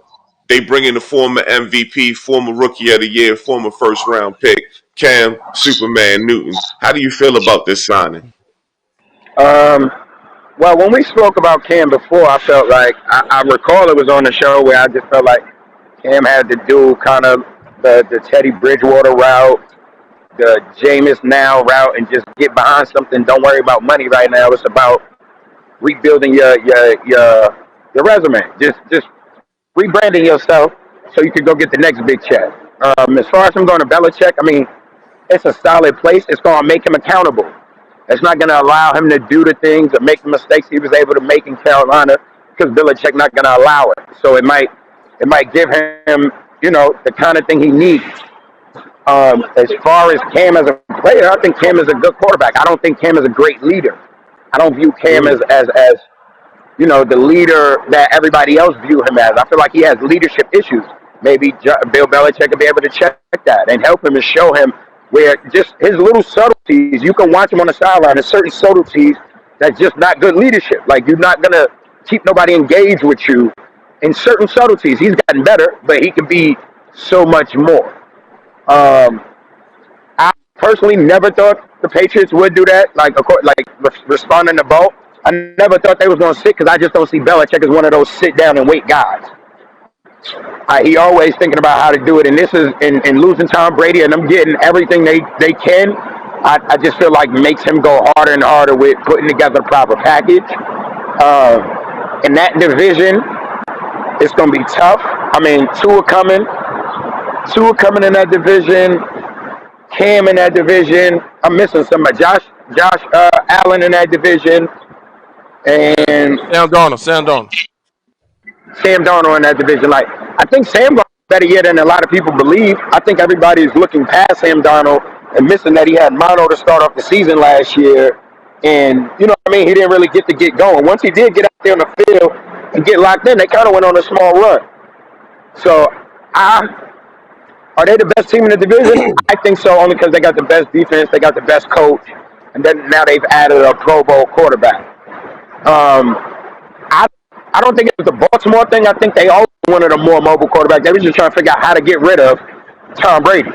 Speaker 1: They bring in the former MVP, former Rookie of the Year, former first round pick, Cam Superman Newton. How do you feel about this signing?
Speaker 3: Um, well, when we spoke about Cam before, I felt like I recall it was on the show where I just felt like Cam had to do kind of the Teddy Bridgewater route, the Jameis now route, and just get behind something. Don't worry about money right now. It's about rebuilding your resume. Just rebranding yourself so you can go get the next big check. As far as him going to Belichick, I mean, it's a solid place. It's going to make him accountable. It's not going to allow him to do the things or make the mistakes he was able to make in Carolina because Belichick not going to allow it. So it might give him, the kind of thing he needs. As far as Cam as a player, I think Cam is a good quarterback. I don't think Cam is a great leader. I don't view Cam as the leader that everybody else view him as. I feel like he has leadership issues. Maybe Bill Belichick could be able to check that and help him and show him where just his little subtleties, you can watch him on the sideline, there's certain subtleties that's just not good leadership. Like, you're not going to keep nobody engaged with you in certain subtleties. He's gotten better, but he can be so much more. I personally never thought the Patriots would do that, like responding to Bo. I never thought they was going to sit because I just don't see Belichick as one of those sit down and wait guys. He always thinking about how to do it, and this is in losing Tom Brady and them getting everything they can. I just feel like makes him go harder and harder with putting together a proper package. In that division, it's going to be tough. I mean, Tua coming in that division, Cam in that division. I'm missing somebody. Josh Allen in that division, and
Speaker 2: Sam Darnold.
Speaker 3: Sam Darnold in that division. Like, I think Sam Darnold better yet than a lot of people believe. I think everybody's looking past Sam Darnold and missing that he had mono to start off the season last year. And, you know what I mean? He didn't really get to get going. Once he did get out there on the field and get locked in, they kind of went on a small run. So I Are they the best team in the division? I think so, only because they got the best defense, they got the best coach, and then now they've added a Pro Bowl quarterback. Um, I I don't think it was a Baltimore thing. I think they all wanted a more mobile quarterback. They were just trying to figure out how to get rid of Tom Brady.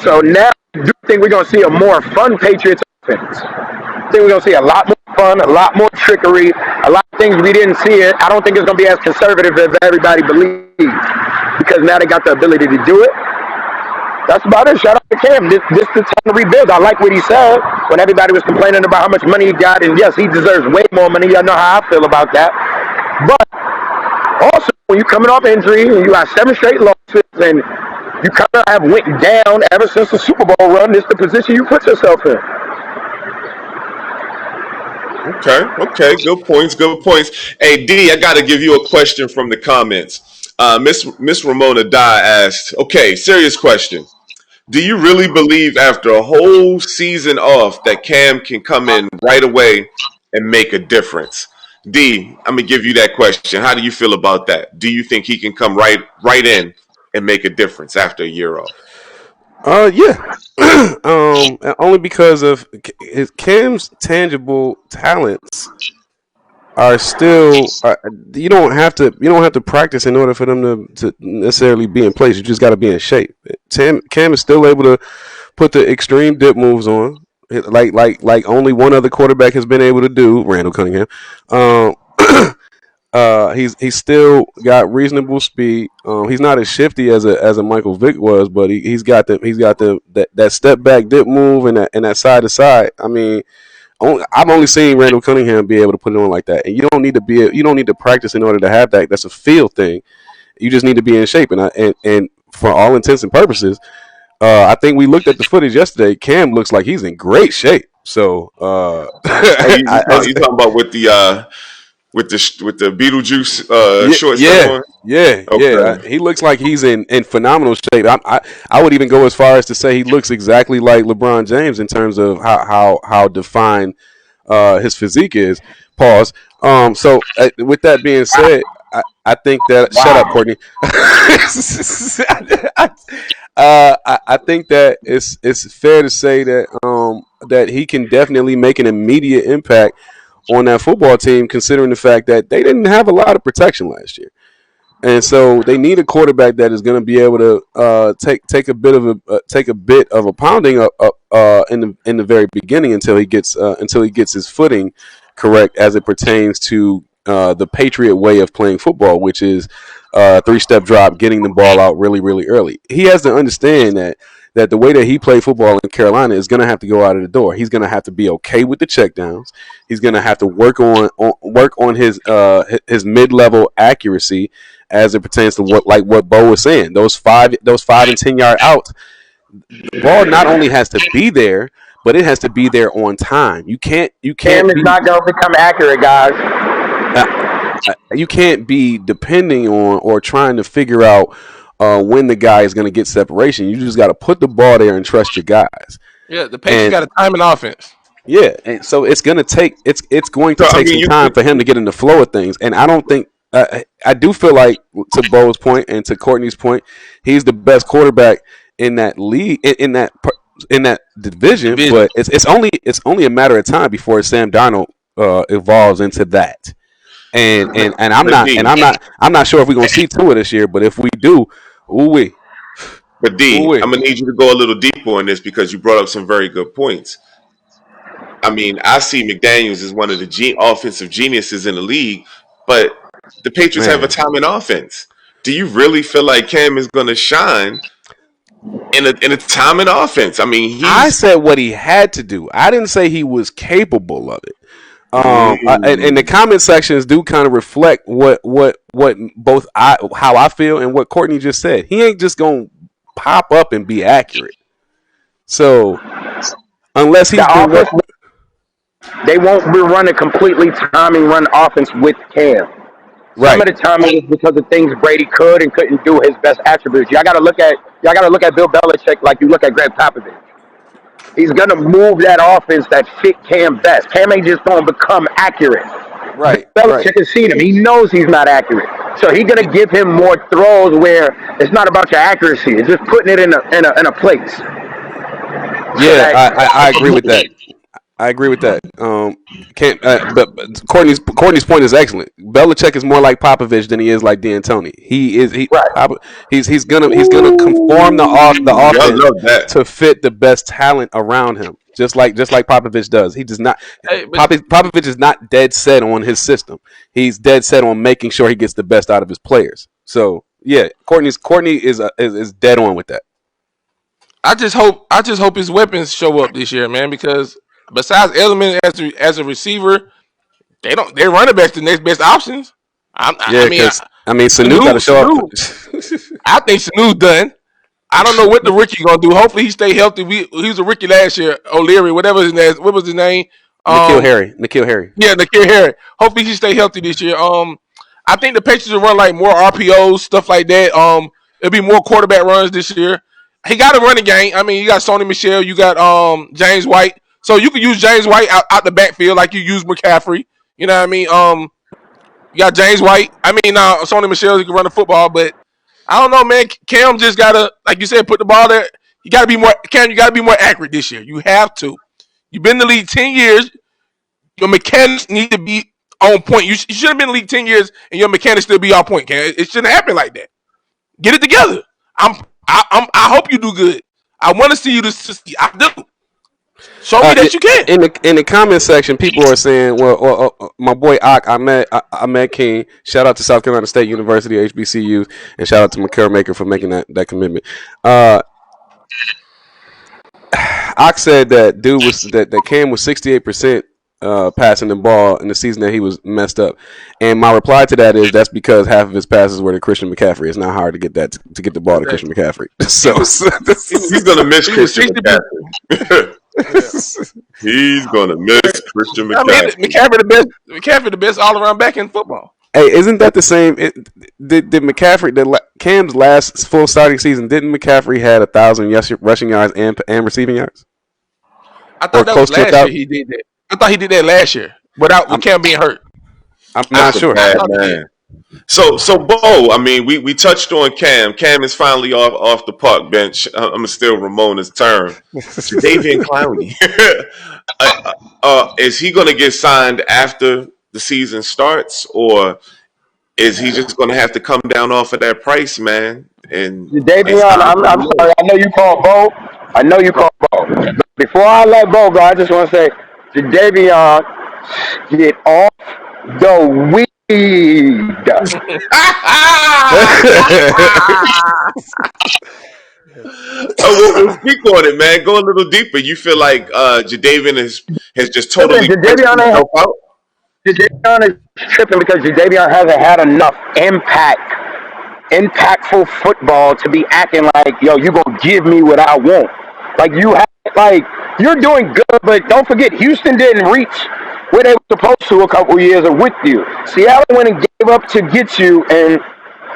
Speaker 3: So now I do think we're going to see a more fun Patriots offense. I think we're going to see a lot more fun, a lot more trickery, a lot of things we didn't see it. I don't think it's going to be as conservative as everybody believes because now they got the ability to do it. That's about it. Shout out to Cam. This the time to rebuild. I like what he said when everybody was complaining about how much money he got, and yes, he deserves way more money. Y'all know how I feel about that. But also, when you're coming off injury and you got 7 straight losses, and you kind of have went down ever since the Super Bowl run, this is the position you put yourself in.
Speaker 1: Okay, good points, good points. Hey D, I got to give you a question from the comments. Miss Ramona Dye asked, okay, serious question. Do you really believe after a whole season off that Cam can come in right away and make a difference? D, I'm gonna give you that question. How do you feel about that? Do you think he can come right in and make a difference after a year off?
Speaker 4: Yeah. Only because of Cam's tangible talents are still. You don't have to practice in order for them to necessarily be in place. You just got to be in shape. Cam is still able to put the extreme dip moves on, like only one other quarterback has been able to do. Randall Cunningham. Um, he's still got reasonable speed. He's not as shifty as a Michael Vick was, but he's got that step back dip move and that side to side. I mean, I've only seen Randall Cunningham be able to put it on like that, and you don't need to practice in order to have that. That's a feel thing. You just need to be in shape, and for all intents and purposes, I think we looked at the footage yesterday. Cam looks like he's in great shape. So
Speaker 1: Oh, you talking about with the Beetlejuice
Speaker 4: yeah,
Speaker 1: shorts that
Speaker 4: yeah,
Speaker 1: on?
Speaker 4: yeah.
Speaker 1: Okay.
Speaker 4: He looks like he's in phenomenal shape. I would even go as far as to say he looks exactly like LeBron James in terms of how defined his physique is. Pause. With that being said, I think that shut up,
Speaker 3: Wow.
Speaker 4: Courtney. I think that it's fair to say that he can definitely make an immediate impact on that football team, considering the fact that they didn't have a lot of protection last year. And so they need a quarterback that is going to be able to take a bit of a pounding in the very beginning until he gets his footing correct as it pertains to the Patriot way of playing football, which is 3-step drop, getting the ball out really really early. He has to understand that the way that he played football in Carolina is going to have to go out of the door. He's going to have to be okay with the checkdowns. He's going to have to work on his mid-level accuracy as it pertains to what Bo was saying. Those 5 and 10 yard outs, the ball not only has to be there, but it has to be there on time.
Speaker 3: Cam is not going to become accurate, guys.
Speaker 4: Uh, you can't be depending on or trying to figure out when the guy is going to get separation. You just got to put the ball there and trust your guys.
Speaker 2: Yeah, the Patriots
Speaker 4: And
Speaker 2: got a timing offense.
Speaker 4: yeah, and so it's going to
Speaker 1: So I
Speaker 4: take
Speaker 1: mean,
Speaker 4: some time for him to get in the flow of things. And I don't think I do feel like, to Bo's point and to Courtney's point, he's the best quarterback in that league in that division. But it's only a matter of time before Sam Darnold evolves into that. And I'm
Speaker 1: but
Speaker 4: not and
Speaker 1: D,
Speaker 4: I'm not sure if we're gonna see Tua this year, but if we do, ooh wee,
Speaker 1: but
Speaker 4: ooh
Speaker 1: D,
Speaker 4: wee,
Speaker 1: I'm gonna need you to go a little deeper on this because you brought up some very good points. I mean, I see McDaniels as one of the offensive geniuses in the league, but the Patriots have a
Speaker 4: man.
Speaker 1: timing offense. Do you really feel like Cam is going to shine in a timing offense? I mean,
Speaker 4: I
Speaker 1: he's
Speaker 4: said what he had to do. I didn't say he was capable of it. And the
Speaker 1: mm,
Speaker 4: comment sections do kind of reflect what both how I feel and what Courtney just said. He ain't just gonna pop up and be accurate. So unless
Speaker 3: The
Speaker 4: he's been
Speaker 3: offense, they won't be running completely timing run offense with Cam. Some
Speaker 4: right,
Speaker 3: of the time it was because of things Brady could and couldn't do his best attributes. Y'all gotta look at Bill Belichick like you look at Greg Popovich. He's gonna move that offense that fit Cam best. Cam ain't just gonna become accurate.
Speaker 4: right, right.
Speaker 3: Belichick has seen him. He knows he's not accurate. So he's gonna give him more throws where it's not about your accuracy. It's just putting it in a place. So
Speaker 4: Yeah,
Speaker 3: that
Speaker 4: I agree with that. I agree with that. Can't but Courtney's point is excellent. Belichick is more like Popovich than he is like D'Antoni.
Speaker 3: right.
Speaker 4: He's gonna conform the
Speaker 1: Ooh, I
Speaker 4: offense
Speaker 1: love that.
Speaker 4: to fit the best talent around him, just like Popovich does. He does not.
Speaker 2: Hey, but
Speaker 4: Popovich is not dead set on his system. He's dead set on making sure he gets the best out of his players. So yeah, Courtney is dead on with that.
Speaker 2: I just hope his weapons show up this year, man. Because besides Edelman as a receiver, their running backs the next best options.
Speaker 4: Yeah,
Speaker 2: I mean,
Speaker 4: because Sanu got to show up.
Speaker 2: Sanu, I think Sanu's done. I don't know what the rookie gonna do. Hopefully he stay healthy. He was a rookie last year. O'Leary, whatever his name. What was his name? Um,
Speaker 4: Nikhil Harry.
Speaker 2: yeah, Nakir Harry. Hopefully he stay healthy this year. I think the Patriots will run like more RPOs, stuff like that. It'll be more quarterback runs this year. He got a running game. I mean, you got Sony Michelle, you got James White, so you can use James White out the backfield like you use McCaffrey. You know what I mean? You got James White. I mean, Sony Michelle, he can run the football, but I don't know, man. Cam just gotta, like you said, put the ball there. You gotta be more Cam. You gotta be more accurate this year. You have to. You've been in the league 10 years. Your mechanics need to be on point. You should have been in the league 10 years, and your mechanics still be on point. Cam, it shouldn't happen like that. Get it together. I hope you do good. I want to see you to succeed. I do. Show me that you can.
Speaker 4: In the comment section, people are saying, "Well, my boy Ahmed King. Shout out to South Carolina State University HBCU, and shout out to McCurry Maker for making that commitment." Ock said that that Cam was 68% passing the ball in the season that he was messed up, and my reply to that is that's because half of his passes were to Christian McCaffrey. It's not hard to get to get the ball to Christian McCaffrey.
Speaker 1: He's gonna miss Christian
Speaker 2: 60%.
Speaker 1: McCaffrey. He's gonna miss Christian
Speaker 2: I mean,
Speaker 1: McCaffrey.
Speaker 2: McCaffrey the best all around back in football.
Speaker 4: Hey, isn't that the same? Did McCaffrey Cam's last full starting season? Didn't McCaffrey had 1,000 rushing yards and receiving yards?
Speaker 2: I
Speaker 4: Or
Speaker 2: thought that
Speaker 4: close
Speaker 2: was
Speaker 4: to
Speaker 2: last
Speaker 4: 1,000?
Speaker 2: year. He did that. I thought he did that last year with Cam being hurt.
Speaker 4: I'm not
Speaker 1: That's a
Speaker 4: sure.
Speaker 1: bad
Speaker 2: I thought he did.
Speaker 1: man. So Bo, I mean, we touched on Cam. Cam is finally off the park bench. I'm gonna steal Ramona's term. Davian Clowney. Is he gonna get signed after the season starts, or is he just gonna have to come down off of that price, man? And
Speaker 3: Davion,
Speaker 1: sign for
Speaker 3: I'm
Speaker 1: the
Speaker 3: sorry. I know you called Bo. I know you called Bo. Before I let Bo go, I just want to say, Davion, get off the weed.
Speaker 1: we'll speak on it, man. Go a little deeper. You feel like Jadavian has just
Speaker 3: Listen,
Speaker 1: totally priced himself out?
Speaker 3: Jadavion is tripping because Jadavion hasn't had enough impactful football to be acting like, yo, you gonna give me what I want. Like you're doing good, but don't forget Houston didn't reach where they were supposed to a couple years of with you. Seattle went and gave up to get you, and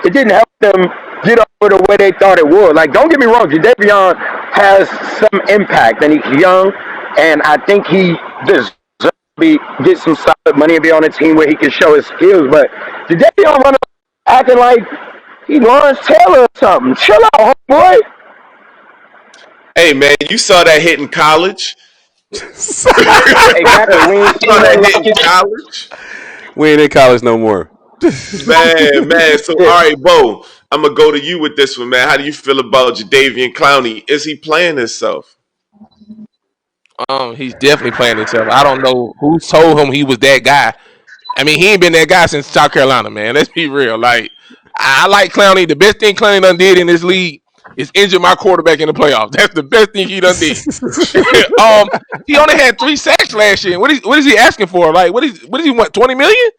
Speaker 3: it didn't help them get over the way they thought it would. Like, don't get me wrong, Jadavion has some impact, and he's young, and I think he deserves to get some solid money and be on a team where he can show his skills. But Jadavion running acting like he Lawrence Taylor or something. Chill out, homeboy.
Speaker 1: Hey, man, you saw that hit in college.
Speaker 3: Exactly. We
Speaker 1: You
Speaker 3: ain't
Speaker 1: saw
Speaker 3: seen
Speaker 1: that
Speaker 3: nothing
Speaker 1: hit
Speaker 3: like
Speaker 1: in
Speaker 3: it.
Speaker 1: college.
Speaker 4: We ain't in college no more.
Speaker 1: Man. So, all right, Bo, I'm gonna go to you with this one, man. How do you feel about Jadavian Clowney? Is he playing himself?
Speaker 2: He's definitely playing himself. I don't know who told him he was that guy. I mean, he ain't been that guy since South Carolina, man. Let's be real. Like, I like Clowney. The best thing Clowney done did in this league is injure my quarterback in the playoffs. That's the best thing he done did. He only had 3 sacks last year. What is he asking for? Like, what is he want? 20 million?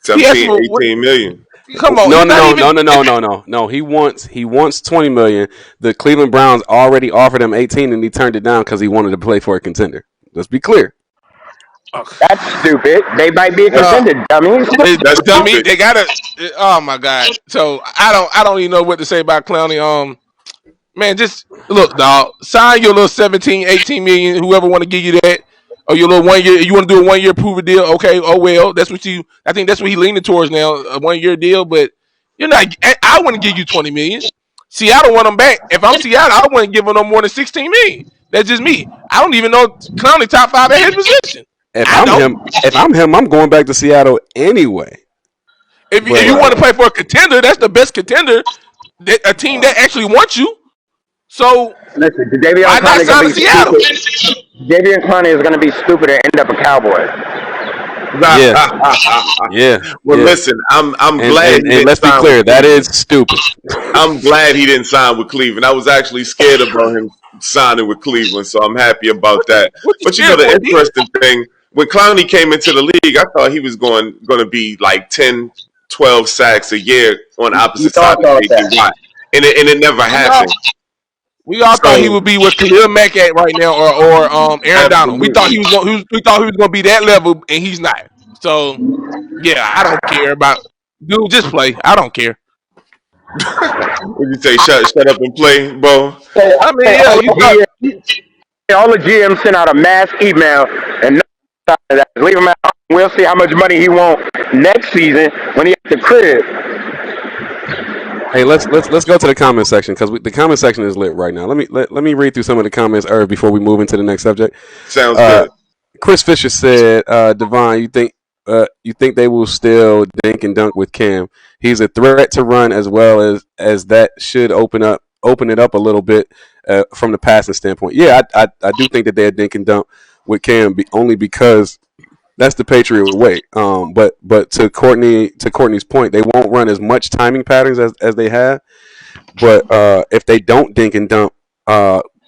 Speaker 2: He asking
Speaker 1: 17,
Speaker 2: for
Speaker 1: 18 million.
Speaker 2: Come on,
Speaker 4: No,
Speaker 2: he's not
Speaker 4: no,
Speaker 2: even.
Speaker 4: no, no, no, no, no, no. He wants 20 million. The Cleveland Browns already offered him 18, and he turned it down because he wanted to play for a contender. Let's be clear.
Speaker 3: That's stupid. They might be a contender, dummies.
Speaker 1: That's
Speaker 2: Dummy,
Speaker 1: stupid.
Speaker 2: they gotta. Oh my god! So I don't even know what to say about Clowney. Man, just look, dog. Sign your little 17, 18 million. Whoever want to give you that, or your little 1 year. You want to do a 1 year prove a deal? Okay. Oh well, that's what you. I think that's what he leaning towards now. A 1 year deal, but You're not. I wouldn't give you 20 million. Seattle want him back. If I'm Seattle, I wouldn't give him no more than 16 million. That's just me. I don't even know Clowney top 5 at his position.
Speaker 4: If
Speaker 2: I
Speaker 4: I'm
Speaker 2: don't.
Speaker 4: him, I'm going back to Seattle anyway.
Speaker 2: If
Speaker 4: But
Speaker 2: you want to play for a contender, that's the best contender. A team that actually wants you. So
Speaker 3: Listen, Jadeveon
Speaker 2: why not
Speaker 3: Clowney gonna
Speaker 2: sign to
Speaker 3: be
Speaker 2: Seattle?
Speaker 3: stupid. Jadeveon Clowney is gonna be stupid and end up a Cowboy.
Speaker 4: yeah, yeah,
Speaker 1: Well,
Speaker 4: yeah.
Speaker 1: listen, I'm
Speaker 4: And
Speaker 1: glad he
Speaker 4: and
Speaker 1: didn't
Speaker 4: let's be
Speaker 1: sign with
Speaker 4: clear, that is
Speaker 1: Cleveland.
Speaker 4: stupid.
Speaker 1: I'm glad he didn't sign with Cleveland. I was actually scared about him signing with Cleveland, so I'm happy about that.
Speaker 2: What you
Speaker 1: But
Speaker 2: scared
Speaker 1: the
Speaker 2: for, D?
Speaker 1: interesting thing, when Clowney came into the league, I thought he was going to be like 10, 12 sacks a year on the
Speaker 3: We
Speaker 1: opposite
Speaker 3: all
Speaker 1: side of
Speaker 3: thought
Speaker 1: JJ
Speaker 3: that.
Speaker 1: Watt, and it never
Speaker 2: We all
Speaker 1: happened.
Speaker 2: we all thought he
Speaker 1: So
Speaker 2: would be with Khalil Mack at right now, or Aaron Donald. We thought
Speaker 1: absolutely.
Speaker 2: we thought he was going to be that level, and he's not. So yeah, I don't care about dude. Just play. I don't care.
Speaker 1: Would you say shut up and play, bro?
Speaker 3: Hey,
Speaker 2: I mean,
Speaker 3: hey,
Speaker 2: yeah,
Speaker 3: all
Speaker 2: you got.
Speaker 3: the all the GMs sent out a mass email and leave him out. We'll see how much money he wants next season when he at the crib.
Speaker 4: Hey, let's go to the comment section because the comment section is lit right now. Let me read through some of the comments before we move into the next subject.
Speaker 1: Sounds good.
Speaker 4: Chris Fisher said, "Devon, you think they will still dink and dunk with Cam? He's a threat to run as well as that should open it up a little bit from the passing standpoint. Yeah, I do think that they're dink and dunk with Cam only because that's the Patriot way. But to Courtney's point, they won't run as much timing patterns as they have. But if they don't dink and dunk,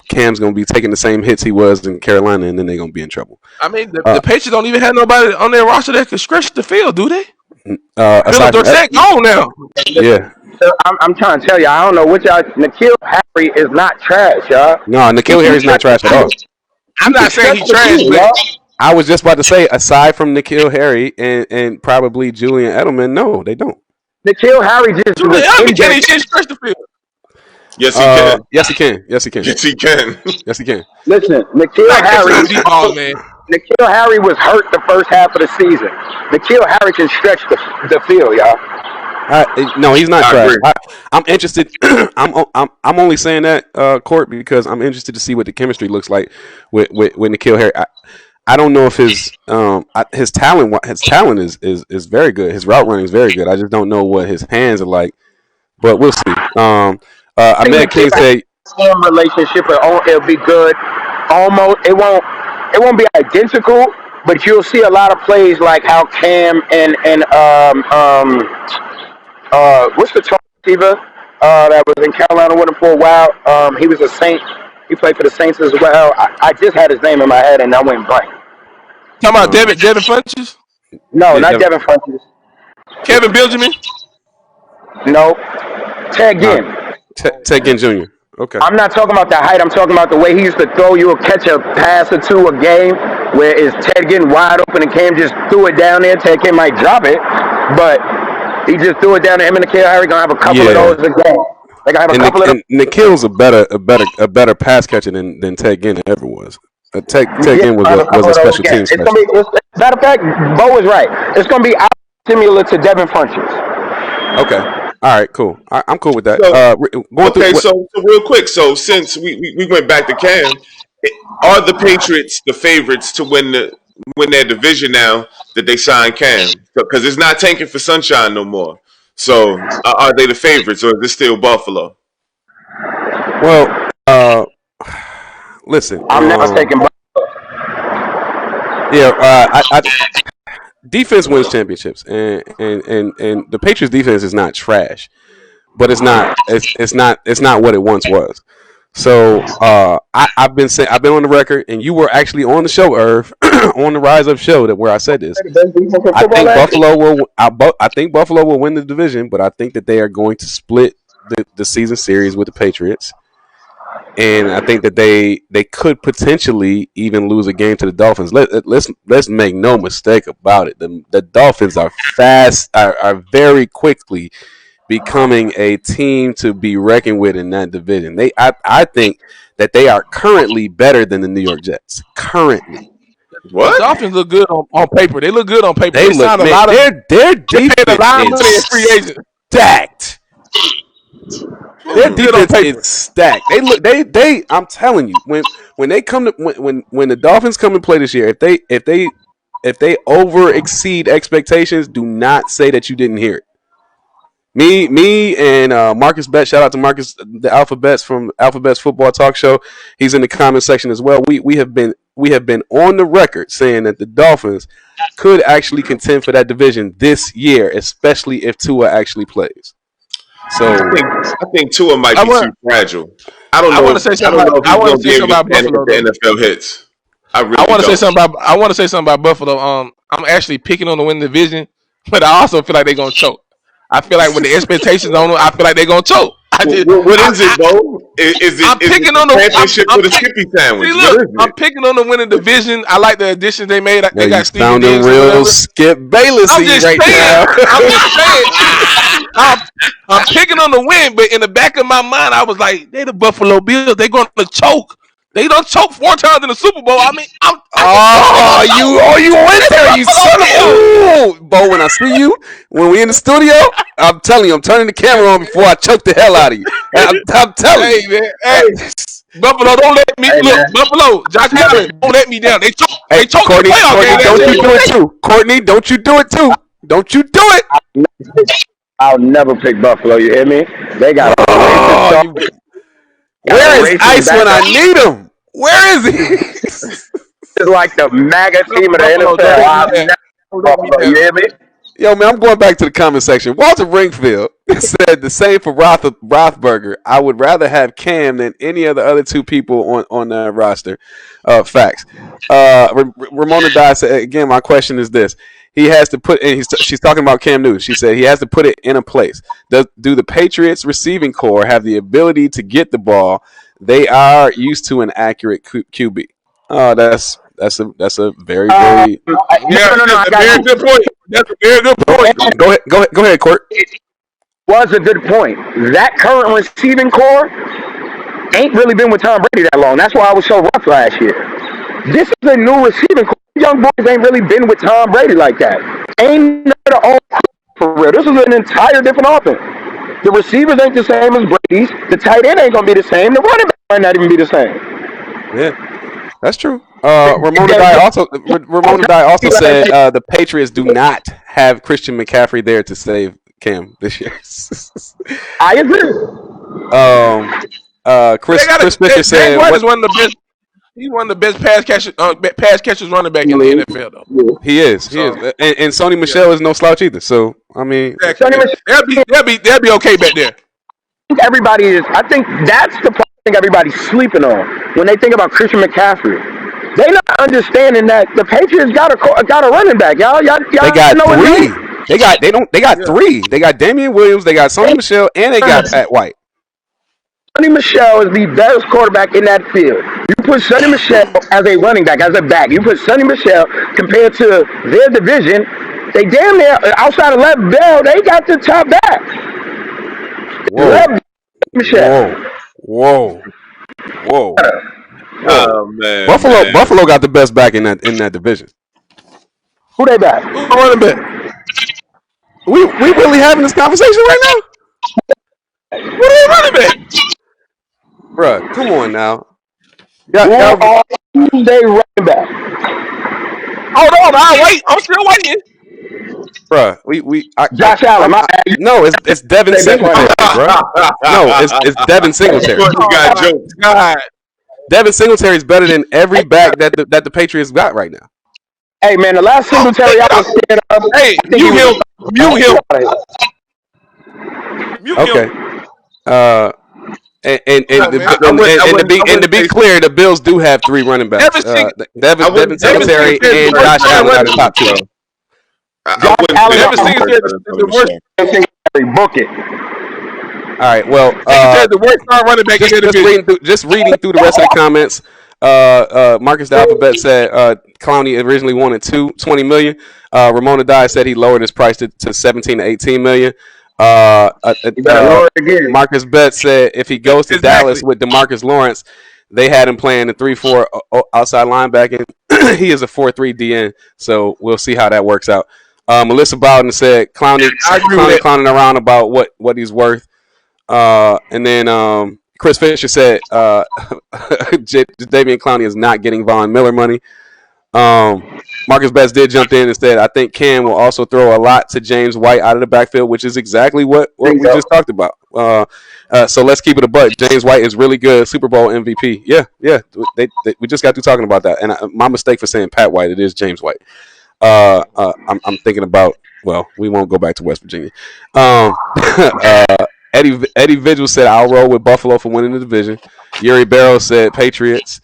Speaker 4: Cam's gonna be taking the same hits he was in Carolina, and then they're gonna be in trouble.
Speaker 2: I mean, the Patriots don't even have nobody on their roster that can stretch the field, do they? Philip
Speaker 4: Aside from
Speaker 2: Dorsett gone now.
Speaker 4: yeah,
Speaker 3: So I'm trying to tell you, I don't know what y'all. Nikhil Harry is not trash, y'all.
Speaker 4: no,
Speaker 3: He
Speaker 4: N'Keal
Speaker 3: can
Speaker 4: Harry's not
Speaker 3: stretch
Speaker 4: trash
Speaker 3: the
Speaker 4: at all.
Speaker 3: field.
Speaker 2: I'm
Speaker 3: He can
Speaker 2: not saying
Speaker 3: stretch
Speaker 2: he
Speaker 3: the
Speaker 2: trash,
Speaker 3: field,
Speaker 2: but
Speaker 3: y'all.
Speaker 4: I was just about to say, aside from N'Keal Harry and probably Julian Edelman, no, they don't.
Speaker 3: Nikhil Harry just
Speaker 2: Julian
Speaker 3: was
Speaker 2: Edelman can't
Speaker 3: injured.
Speaker 2: even stretch the field.
Speaker 1: Yes, he can.
Speaker 4: Yes, he can. Yes, he can.
Speaker 1: Yes, he can.
Speaker 4: Yes, he can.
Speaker 3: Listen,
Speaker 2: You're
Speaker 3: Nikhil
Speaker 2: not catching
Speaker 3: Harry.
Speaker 2: no deep balls, man.
Speaker 3: Nikhil Harry was hurt the first half of the season. Nikhil Harry can stretch the field, y'all.
Speaker 4: No, he's not
Speaker 1: I
Speaker 4: trash.
Speaker 1: agree.
Speaker 4: I'm interested. I'm only saying that, Court, because I'm interested to see what the chemistry looks like with N'Keal Harry. I don't know if his talent is very good. His route running is very good. I just don't know what his hands are like, but we'll see.
Speaker 3: I think
Speaker 4: Ahmed
Speaker 3: Nikhil
Speaker 4: King said,
Speaker 3: Cam relationship it'll be good. Almost it won't be identical, but you'll see a lot of plays like how Cam and what's the tall receiver that was in Carolina with him for a while. He was a Saint. He played for the Saints as well. I just had his name in my head and I went blank.
Speaker 2: Talking about
Speaker 4: um,
Speaker 2: Devin Funches,
Speaker 3: No,
Speaker 4: yeah,
Speaker 3: not Devin Funches.
Speaker 2: Kevin Benjamin.
Speaker 3: No, Ted
Speaker 4: nah,
Speaker 3: Ginn.
Speaker 4: Ted Ginn Jr. Okay.
Speaker 3: I'm not talking about the height. I'm talking about the way he used to throw you a catch a pass or two a game, where is Ted getting wide open and Cam just threw it down there. Ted Ginn might drop it, but he just threw it down to him and Nikhil Harry gonna have a couple of
Speaker 4: Yeah,
Speaker 3: those a game. They gonna have a couple of those.
Speaker 4: and Nikhil's a better pass catcher than Ted Ginn ever was. Ted
Speaker 3: Yeah,
Speaker 4: Ginn
Speaker 3: have a
Speaker 4: was
Speaker 3: couple
Speaker 4: a
Speaker 3: of those
Speaker 4: special
Speaker 3: again.
Speaker 4: team
Speaker 3: It's gonna be.
Speaker 4: specialist.
Speaker 3: Matter of fact, Bo is right. It's gonna be similar to Devin Funches.
Speaker 4: Okay. All right. Cool. I'm cool with that.
Speaker 1: So
Speaker 4: Going through
Speaker 1: okay,
Speaker 4: what?
Speaker 1: so real quick. So since we went back to Cam, are the Patriots the favorites to win their division now that they signed Cam? Because it's not tanking for Sunshine no more. So are they the favorites, or is it still Buffalo?
Speaker 4: Well, listen.
Speaker 3: I'm now taking.
Speaker 4: Yeah. Defense wins championships, and the Patriots defense is not trash, but it's not what it once was. So I've been on the record, and you were actually on the show, Irv, on the Rise Up show where I said this. I think Buffalo will win the division, but I think that they are going to split the season series with the Patriots, and I think that they could potentially even lose a game to the Dolphins. Let's make no mistake about it. The Dolphins are are very quickly becoming a team to be reckoned with in that division. I think that they are currently better than the New York Jets. Currently,
Speaker 2: The
Speaker 1: What?
Speaker 2: Dolphins look good on paper. They look good on paper.
Speaker 4: they
Speaker 2: They
Speaker 4: look,
Speaker 2: signed a
Speaker 4: man.
Speaker 2: lot of.
Speaker 4: Their
Speaker 2: They paid a
Speaker 4: defense
Speaker 2: lot of money in free
Speaker 4: is
Speaker 2: agents.
Speaker 4: stacked. Their
Speaker 2: Good on
Speaker 4: defense
Speaker 2: paper.
Speaker 4: is stacked. They look. They. I'm telling you, when they come to when the Dolphins come and play this year, if they over exceed expectations, do not say that you didn't hear it. Me, and Marcus Betts. Shout out to Marcus, the Alphabets from Alphabets Football Talk Show. He's in the comment section as well. We have been on the record saying that the Dolphins could actually contend for that division this year, especially if Tua actually plays. So
Speaker 1: I think Tua might be too fragile. I don't
Speaker 2: I want
Speaker 1: know.
Speaker 2: to say
Speaker 1: I don't
Speaker 2: something.
Speaker 1: know if
Speaker 2: I
Speaker 1: he's
Speaker 2: want
Speaker 1: going
Speaker 2: to
Speaker 1: to
Speaker 2: say
Speaker 1: be able
Speaker 2: something
Speaker 1: to
Speaker 2: about
Speaker 1: stand
Speaker 2: Buffalo
Speaker 1: against
Speaker 2: though.
Speaker 1: the NFL hits. I really
Speaker 2: I want to say
Speaker 1: don't.
Speaker 2: something about. I want to say something about Buffalo. I'm actually picking on to win the division, but I also feel like they're gonna choke. I feel like when the expectations on them, I feel like they're gonna choke.
Speaker 1: What is it, Bo?
Speaker 2: I'm
Speaker 1: Is it
Speaker 2: picking
Speaker 1: the
Speaker 2: on the.
Speaker 1: championship
Speaker 2: I'm
Speaker 1: or the
Speaker 2: pick,
Speaker 1: Skippy
Speaker 2: See,
Speaker 1: sandwich? What
Speaker 2: look,
Speaker 1: is
Speaker 2: I'm
Speaker 1: it?
Speaker 2: picking on the winning division. I like the additions they made.
Speaker 4: yo,
Speaker 2: They
Speaker 4: you
Speaker 2: got Steven
Speaker 4: sounding
Speaker 2: Diggs or
Speaker 4: real
Speaker 2: whatever.
Speaker 4: Skip
Speaker 2: I'm
Speaker 4: Baylessy
Speaker 2: just
Speaker 4: right
Speaker 2: saying.
Speaker 4: now.
Speaker 2: I'm just saying. I'm, I'm picking on the win, but in the back of my mind, I was like, they the Buffalo Bills. They're going to choke. They don't choke 4 times in the Super Bowl. I mean, I can tell they gonna choke.
Speaker 4: You went
Speaker 2: They the
Speaker 4: there, you
Speaker 2: Buffalo
Speaker 4: son of
Speaker 2: Bills.
Speaker 4: ooh, Bo. When I see you, when we in the studio, I'm telling you, I'm turning the camera on before I choke the hell out of you. I'm telling
Speaker 2: Hey
Speaker 4: you.
Speaker 2: man, hey Buffalo, don't let me
Speaker 3: Hey
Speaker 2: look.
Speaker 3: man,
Speaker 2: Buffalo, Josh Allen, don't let me down. They choke.
Speaker 4: Hey,
Speaker 2: They choked in the
Speaker 4: Courtney,
Speaker 2: playoff game last
Speaker 4: don't
Speaker 2: year.
Speaker 4: you
Speaker 2: You
Speaker 4: do
Speaker 2: know
Speaker 4: it
Speaker 2: that?
Speaker 4: too. Courtney, don't you do it too. Don't you do it.
Speaker 3: I'll never pick Buffalo. You hear me? They got a racist
Speaker 4: Oh,
Speaker 3: star.
Speaker 4: you.
Speaker 3: Got a
Speaker 4: Where is
Speaker 3: racist
Speaker 4: Ice when I
Speaker 3: backup.
Speaker 4: need him? Where is he?
Speaker 3: It's like the MAGA team of the
Speaker 2: Buffalo, don't
Speaker 3: NFL.
Speaker 2: let me
Speaker 3: I've
Speaker 2: down.
Speaker 3: never
Speaker 2: Don't let me
Speaker 3: Buffalo. You
Speaker 2: down.
Speaker 3: hear me?
Speaker 4: Yo, man, I'm going back to the comment section. Walter Ringfield said the same for Rothberger. I would rather have Cam than any of the other two people on the roster. Facts. Ramona Dye said, again, my question is this. He has to put, and she's talking about Cam Newton. She said he has to put it in a place. Do the Patriots receiving core have the ability to get the ball? They are used to an accurate QB. Oh, that's a very, very
Speaker 3: No,
Speaker 2: Yeah,
Speaker 3: no, no.
Speaker 2: that's
Speaker 3: I
Speaker 2: a
Speaker 3: got
Speaker 2: very
Speaker 3: you.
Speaker 2: good point. That's a very good point.
Speaker 4: go ahead, Court.
Speaker 3: It was a good point. That current receiving core ain't really been with Tom Brady that long. That's why I was so rough last year. This is a new receiving core. Young boys ain't really been with Tom Brady like that. Ain't none of the old for real. This is an entire different offense. The receivers ain't the same as Brady's. The tight end ain't gonna be the same. The running back might not even be the same.
Speaker 4: Yeah, that's true.
Speaker 3: The-
Speaker 4: Ramona Dye also said the Patriots do not have Christian McCaffrey there to save Cam this year.
Speaker 3: I agree.
Speaker 2: They got
Speaker 4: Chris
Speaker 2: it.
Speaker 4: Fisher
Speaker 2: James
Speaker 4: said
Speaker 2: White
Speaker 4: what
Speaker 2: is one of the best. He's one of the best pass catchers running back in the NFL though.
Speaker 4: he is. He is,
Speaker 2: So
Speaker 4: and Sony
Speaker 2: yeah,
Speaker 4: Michel is no slouch either. So I mean,
Speaker 2: exactly.
Speaker 3: Sonny
Speaker 2: Yeah.
Speaker 3: Michel,
Speaker 2: They'll be okay back there.
Speaker 3: everybody is. I think that's the part I think everybody's sleeping on when they think about Christian McCaffrey. They not understanding that the Patriots got a running back.
Speaker 4: they
Speaker 3: Y'all
Speaker 4: got
Speaker 3: know his name.
Speaker 4: three. They got
Speaker 2: Yeah.
Speaker 4: three. They got Damian Williams. They got Sony Michel, and they got Pat White.
Speaker 3: Sonny Michel is the best quarterback in that field. You put Sonny Michel as a running back, as a back. You put Sonny Michel compared to their division. They damn near outside of Lev Bell. They got the top back.
Speaker 4: Whoa,
Speaker 3: Lev Michel.
Speaker 4: whoa, whoa, whoa, whoa.
Speaker 1: Oh man,
Speaker 4: Buffalo got the best back in that division.
Speaker 3: Who they back?
Speaker 2: Who's the running back?
Speaker 4: We really having this conversation right
Speaker 2: Who they running back?
Speaker 4: now, bruh. Come on now,
Speaker 3: Who
Speaker 4: y'all,
Speaker 3: are they running back?
Speaker 2: Hold on, I'll wait. I'm still waiting.
Speaker 4: bruh.
Speaker 3: Josh Allen.
Speaker 4: No, it's Devin
Speaker 3: They best running
Speaker 4: Singletary,
Speaker 3: back.
Speaker 4: bruh. No, it's Devin Singletary.
Speaker 1: Courtney
Speaker 2: Oh
Speaker 1: got
Speaker 2: my
Speaker 1: jokes.
Speaker 2: God.
Speaker 4: Devin Singletary is better than every back that the Patriots got right now.
Speaker 3: Hey man, the last Singletary I was scared of,
Speaker 2: Hey,
Speaker 3: I think he
Speaker 2: mute him.
Speaker 3: was.
Speaker 2: Mute him. Mute
Speaker 4: Okay.
Speaker 2: him.
Speaker 4: And
Speaker 2: Come on, man.
Speaker 4: to be clear, the Bills do have three running backs.
Speaker 2: Devin Sing-
Speaker 4: Devin
Speaker 2: Devin
Speaker 4: Singletary
Speaker 2: Singletary is
Speaker 4: and
Speaker 2: the worst
Speaker 4: Josh Allen are the
Speaker 2: running
Speaker 4: top two.
Speaker 1: I
Speaker 3: Josh
Speaker 1: wouldn't
Speaker 3: Allen
Speaker 1: say
Speaker 2: Devin
Speaker 3: got
Speaker 1: he's
Speaker 2: Singletary
Speaker 1: better
Speaker 2: is
Speaker 1: than
Speaker 2: the
Speaker 1: Tony
Speaker 2: worst.
Speaker 1: Michelle.
Speaker 3: Singletary. Book it.
Speaker 4: All right. Well,
Speaker 2: Singletary is the worst running back in their division.
Speaker 4: just reading through the rest of the comments. Marcus the Alphabet said Clowney originally wanted $20 million. Ramona Dye said he lowered his price to 17 to 18 million.
Speaker 3: You better lower it again.
Speaker 4: Marcus Betts said if he goes to
Speaker 2: Exactly.
Speaker 4: Dallas with DeMarcus Lawrence, they had him playing the 3-4 outside linebacking. He is a 4-3 DN, so we'll see how that works out. Melissa Bowden said
Speaker 2: I agree with that.
Speaker 4: clowning around about what he's worth. And then Chris Fisher said Davian Clowney is not getting Von Miller money. Marcus Betts did jump in and said, I think Cam will also throw a lot to James White out of the backfield, which is exactly what we just talked about. So let's keep it a buck. James White is really good. Super Bowl MVP. Yeah. We just got through talking about that. And my mistake for saying Pat White, it is James White. I'm thinking about, well, we won't go back to West Virginia. Eddie Vigil said, I'll roll with Buffalo for winning the division. Yuri Barrow said Patriots.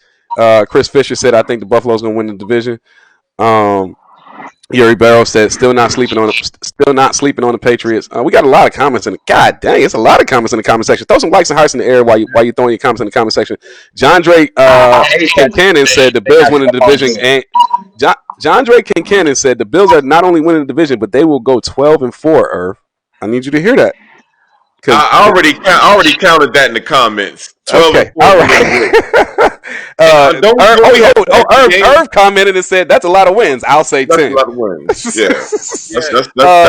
Speaker 4: Chris Fisher said, I think the Buffalo's going to win the division. Yuri Barrow said, still not sleeping on the Patriots. We got a lot of comments in the. God dang, it's a lot of comments in the comment section. Throw some likes and hearts in the air while you throwing your comments in the comment section. John Drake Kincannon said the Bills winning the division, and John Drake Kincannon said the Bills are not only winning the division, but they will go 12-4. Irv, I need you to hear that.
Speaker 1: I already counted that in the comments. 12
Speaker 4: okay,
Speaker 1: and 4.
Speaker 4: all right. Irv commented and said that's a lot of wins. I'll say 10.
Speaker 1: That's a lot of wins. Yeah, that's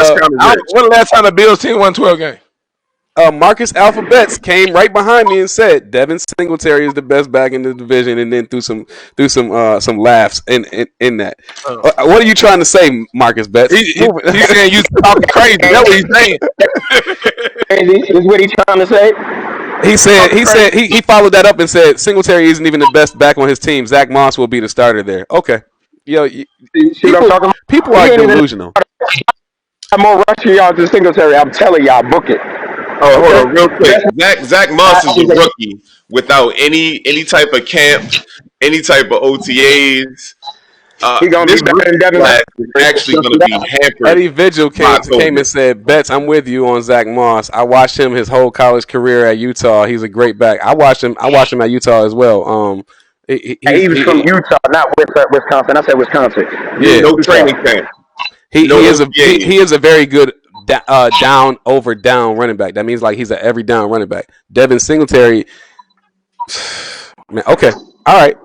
Speaker 1: kind of rich.
Speaker 2: When the last time the Bills team won 12 games?
Speaker 4: Marcus Alphabets came right behind me and said Devin Singletary is the best back in the division, and then threw some laughs in that. What are you trying to say, Marcus Betts?
Speaker 2: He's saying you talking crazy. That's what he's saying.
Speaker 3: Is what he's trying to say.
Speaker 4: He followed that up and said Singletary isn't even the best back on his team. Zach Moss will be the starter there. Okay, people are delusional.
Speaker 3: I'm more rushing y'all to Singletary. I'm telling y'all, book it.
Speaker 1: Oh, hold on, real quick. Zach Moss is a rookie without any type of camp, any type of OTAs.
Speaker 3: He's gonna be better than Devin.
Speaker 1: Actually going to be hampered.
Speaker 4: Eddie Vigil came and said, "Betts, I'm with you on Zach Moss. I watched him his whole college career at Utah. He's a great back. I watched him at Utah as well.
Speaker 3: He was from Utah, not Wisconsin. I said Wisconsin.
Speaker 1: Yeah, no training camp.
Speaker 4: He is a very good down over down running back. That means like he's an every down running back. Devin Singletary, man. Okay, all right.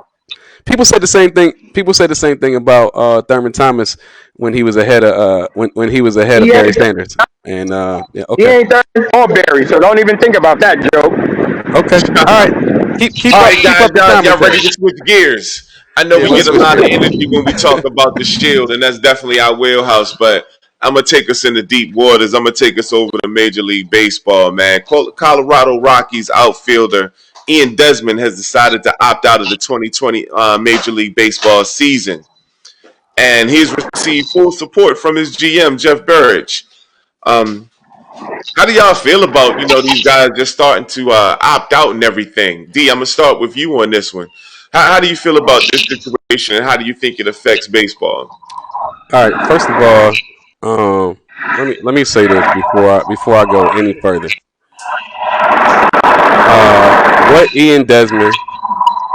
Speaker 4: People said the same thing. People said the same thing about Thurman Thomas when he was ahead of when he was ahead of Barry Sanders. And yeah, okay.
Speaker 3: He ain't Thurman or Barry, so don't even think about that, Joe.
Speaker 4: Okay, all right. Keep up,
Speaker 1: guys. Y'all ready to switch gears? I know we get a lot of energy when we talk about the Shield, and that's definitely our wheelhouse. But I'm gonna take us into deep waters. I'm gonna take us over to Major League Baseball, man. Colorado Rockies outfielder Ian Desmond has decided to opt out of the 2020 Major League Baseball season, and he's received full support from his GM Jeff Burridge. How do y'all feel about these guys just starting to opt out and everything? D, I'm gonna start with you on this one. How do you feel about this situation, and how do you think it affects baseball?
Speaker 4: All right. First of all, let me say this before I go any further. What Ian Desmond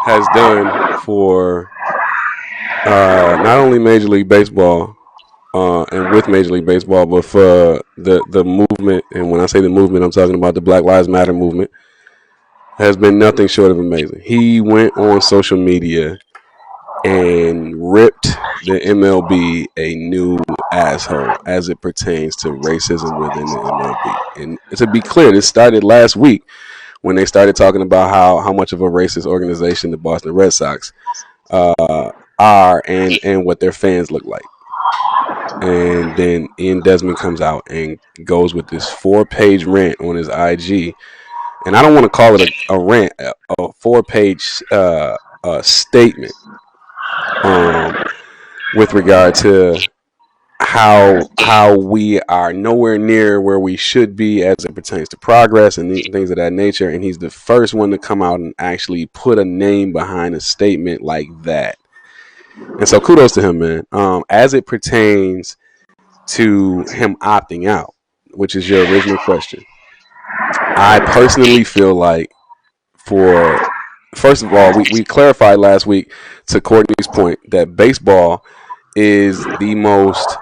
Speaker 4: has done for not only Major League Baseball and with Major League Baseball, but for the movement, and when I say the movement, I'm talking about the Black Lives Matter movement, has been nothing short of amazing. He went on social media and ripped the MLB a new asshole as it pertains to racism within the MLB. And to be clear, this started last week when they started talking about how much of a racist organization the Boston Red Sox are and what their fans look like. And then Ian Desmond comes out and goes with this 4-page rant on his IG. And I don't want to call it a rant, a 4-page statement with regard to how we are nowhere near where we should be as it pertains to progress and things of that nature. And he's the first one to come out and actually put a name behind a statement like that. And so kudos to him, man. As it pertains to him opting out, which is your original question, I personally feel like first of all, we clarified last week to Courtney's point that baseball is the most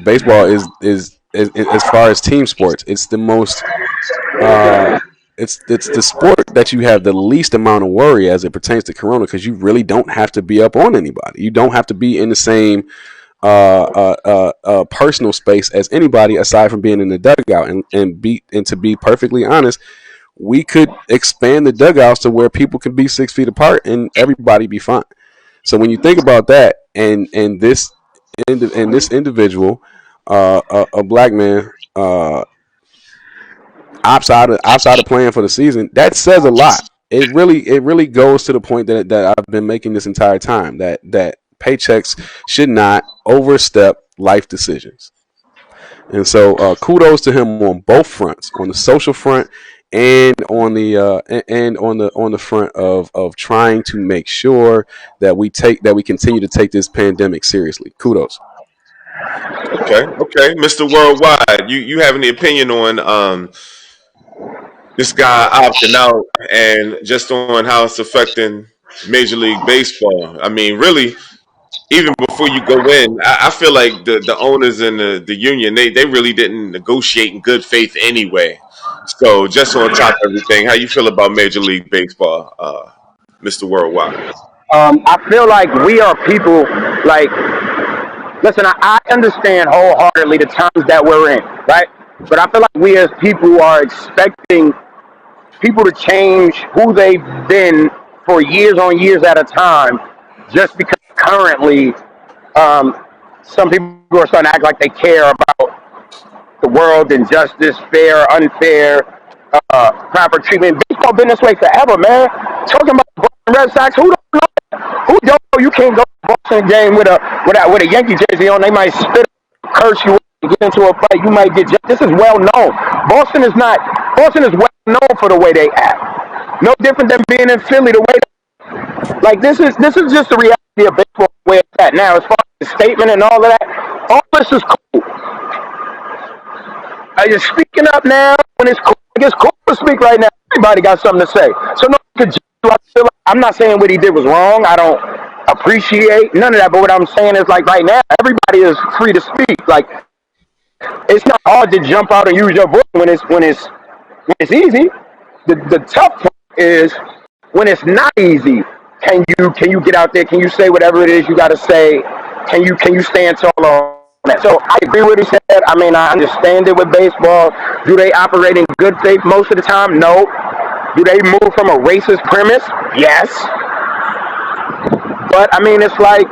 Speaker 4: baseball is as far as team sports, it's the most it's the sport that you have the least amount of worry as it pertains to corona, because you really don't have to be up on anybody. You don't have to be in the same personal space as anybody aside from being in the dugout. And to be perfectly honest, we could expand the dugouts to where people can be 6 feet apart and everybody be fine. So when you think about that, and this individual, a black man, opts out of playing for the season, that says a lot. It really goes to the point that I've been making this entire time, that paychecks should not overstep life decisions. And so kudos to him on both fronts, on the social front and on the front of trying to make sure that we continue to take this pandemic seriously. Kudos.
Speaker 1: Okay, Mr. Worldwide, you have any opinion on this guy opting out and just on how it's affecting Major League Baseball? I mean, really, even before you go in, I feel like the owners and the union, they really didn't negotiate in good faith anyway. So just on top of everything, how you feel about Major League Baseball, Mr. Worldwide?
Speaker 3: I feel like we are people like listen, I understand wholeheartedly the times that we're in, right? But I feel like we as people are expecting people to change who they've been for years on years at a time just because currently some people are starting to act like they care about the world and justice, fair, unfair, proper treatment. Baseball been this way forever, man. Talking about the Boston Red Sox, who don't know? Who don't know you can't go to a Boston game with a Yankee jersey on? They might spit, curse you, and get into a fight. You might get. This is well known. Boston is not. Boston is well known for the way they act. No different than being in Philly. The way, like this is just the reality of baseball where it's at now. As far as the statement and all of that, all this is cool. You're speaking up now when it's cool. It's cool to speak right now. Everybody got something to say. So no, I feel like, I'm not saying what he did was wrong. I don't appreciate none of that. But what I'm saying is like right now, everybody is free to speak. Like it's not hard to jump out and use your voice when it's easy. The tough part is when it's not easy. Can you get out there? Can you say whatever it is you got to say? Can you stand tall on that? So I agree with what he said. I mean, I understand it with baseball. Do they operate in good faith most of the time? No. Do they move from a racist premise? Yes. But I mean, it's like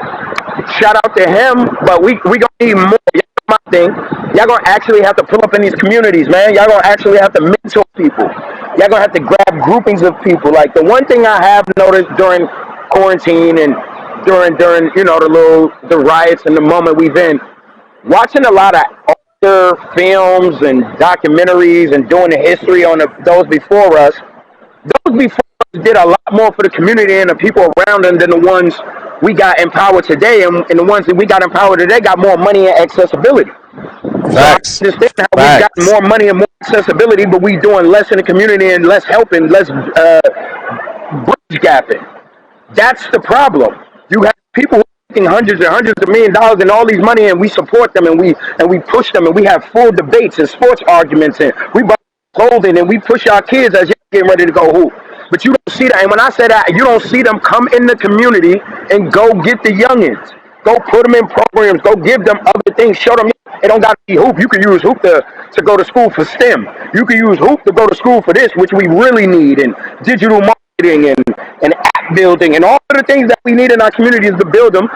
Speaker 3: shout out to him, but we gonna need more. My thing, y'all gonna actually have to pull up in these communities, man. Y'all gonna actually have to mentor people. Y'all gonna have to grab groupings of people. Like the one thing I have noticed during quarantine and during the riots and the moment we've been watching a lot of older films and documentaries and doing the history on those before us. Those before us did a lot more for the community and the people around them than the ones we got empowered today. And the ones that we got empowered today got more money and accessibility. So I
Speaker 4: Facts.
Speaker 3: understand how we got
Speaker 4: Facts.
Speaker 3: more money and more accessibility, but we doing less in the community and less helping, less bridge gapping. That's the problem. You have people who are making hundreds and hundreds of $1,000,000 and all these money, and we support them and we push them and we have full debates and sports arguments and we buy clothing and we push our kids as you're getting ready to go hoop. But you don't see that. And when I say that, you don't see them come in the community and go get the youngins. Go put them in programs. Go give them other things. Show them it don't got to be hoop. You can use hoop to go to school for STEM. You can use hoop to go to school for this, which we really need, and digital marketing and app building and all of the things that we need in our communities to build them.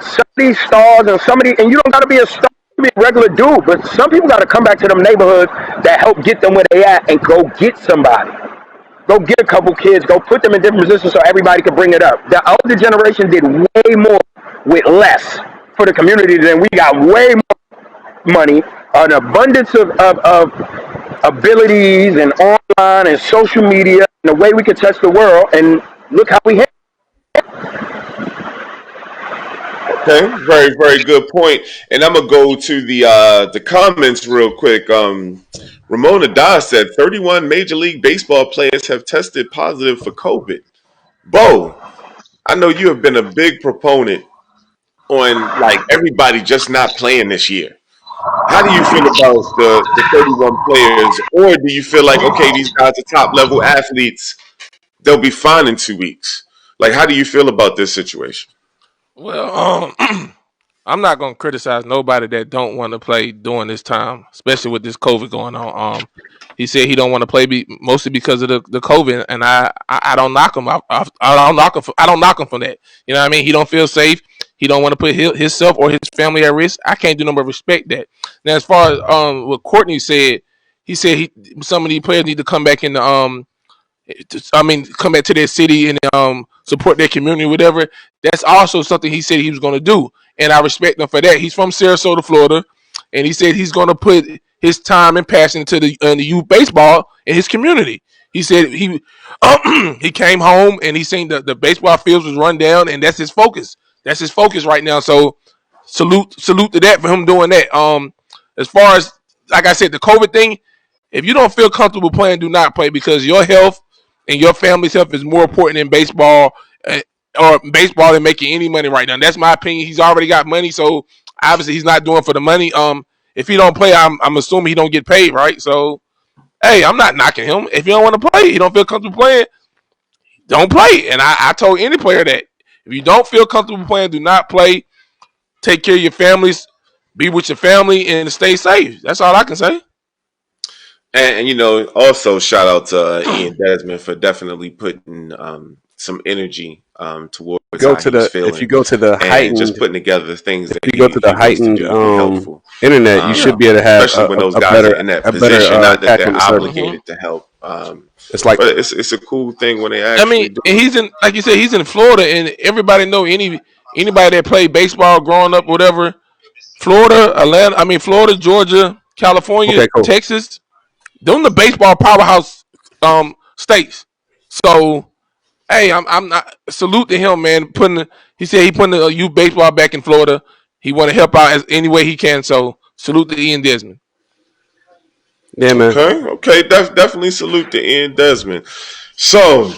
Speaker 3: Some of these stars and you don't got to be a star to be a regular dude, but some people got to come back to them neighborhoods that help get them where they at and go get somebody. Go get a couple kids. Go put them in different positions so everybody can bring it up. The older generation did way more with less for the community than we got. Way more money, an abundance of abilities and online and social media and the way we could touch the world. And look how we hit.
Speaker 1: Okay, very very good point. And I'm gonna go to the comments real quick. Ramona Dawes said 31 Major League Baseball players have tested positive for COVID. Bo, I know you have been a big proponent on like everybody just not playing this year. How do you feel about the 31 players, or do you feel like okay, these guys are top level athletes, they'll be fine in 2 weeks? Like, how do you feel about this situation?
Speaker 2: Well, I'm not gonna criticize nobody that don't want to play during this time, especially with this COVID going on. He said he don't want to play mostly because of the COVID, and I don't knock him. I don't knock him. I don't knock him for that. You know what I mean? He don't feel safe. He don't want to put himself or his family at risk. I can't do no but respect that. Now, as far as what Courtney said, he said some of these players need to come back in the come back to their city and support their community, whatever. That's also something he said he was going to do, and I respect him for that. He's from Sarasota, Florida, and he said he's going to put his time and passion into the youth baseball in his community. He said he came home and he seen the baseball fields was run down, and that's his focus. That's his focus right now. So salute to that for him doing that. As far as like I said, the COVID thing, if you don't feel comfortable playing, do not play because your health and your family's health is more important than baseball or baseball than making any money right now. That's my opinion. He's already got money, so obviously he's not doing for the money. If he don't play, I'm assuming he don't get paid, right? So, hey, I'm not knocking him. If you don't want to play, you don't feel comfortable playing, don't play. And I told any player that if you don't feel comfortable playing, do not play. Take care of your families, be with your family, and stay safe. That's all I can say.
Speaker 1: And also shout out to Ian Desmond for definitely putting some energy towards
Speaker 4: Go
Speaker 1: how
Speaker 4: to
Speaker 1: he was
Speaker 4: the if you
Speaker 1: feeling
Speaker 4: go to the
Speaker 1: and just
Speaker 4: heightened
Speaker 1: putting together things that
Speaker 4: if you go to the
Speaker 1: he wants to
Speaker 4: heightened
Speaker 1: do to be helpful.
Speaker 4: internet, you should be able to have
Speaker 1: Especially when those
Speaker 4: a
Speaker 1: guys are
Speaker 4: better
Speaker 1: in that
Speaker 4: a better
Speaker 1: position, not that they're
Speaker 4: catchment service.
Speaker 1: obligated to help.
Speaker 4: It's like
Speaker 1: But it's a cool thing when they
Speaker 2: I
Speaker 1: actually
Speaker 2: mean,
Speaker 1: do
Speaker 2: and
Speaker 1: it.
Speaker 2: he's in, like you said, he's in Florida, and everybody know anybody that played baseball growing up, whatever. Florida, Atlanta, Florida, Georgia, California,
Speaker 4: okay, cool.
Speaker 2: Texas. Them the baseball powerhouse states. So hey, I'm not salute to him, man. He said he putting the youth baseball back in Florida. He want to help out as any way he can. So salute to Ian Desmond.
Speaker 4: Yeah, man.
Speaker 1: Okay, definitely salute to Ian Desmond. So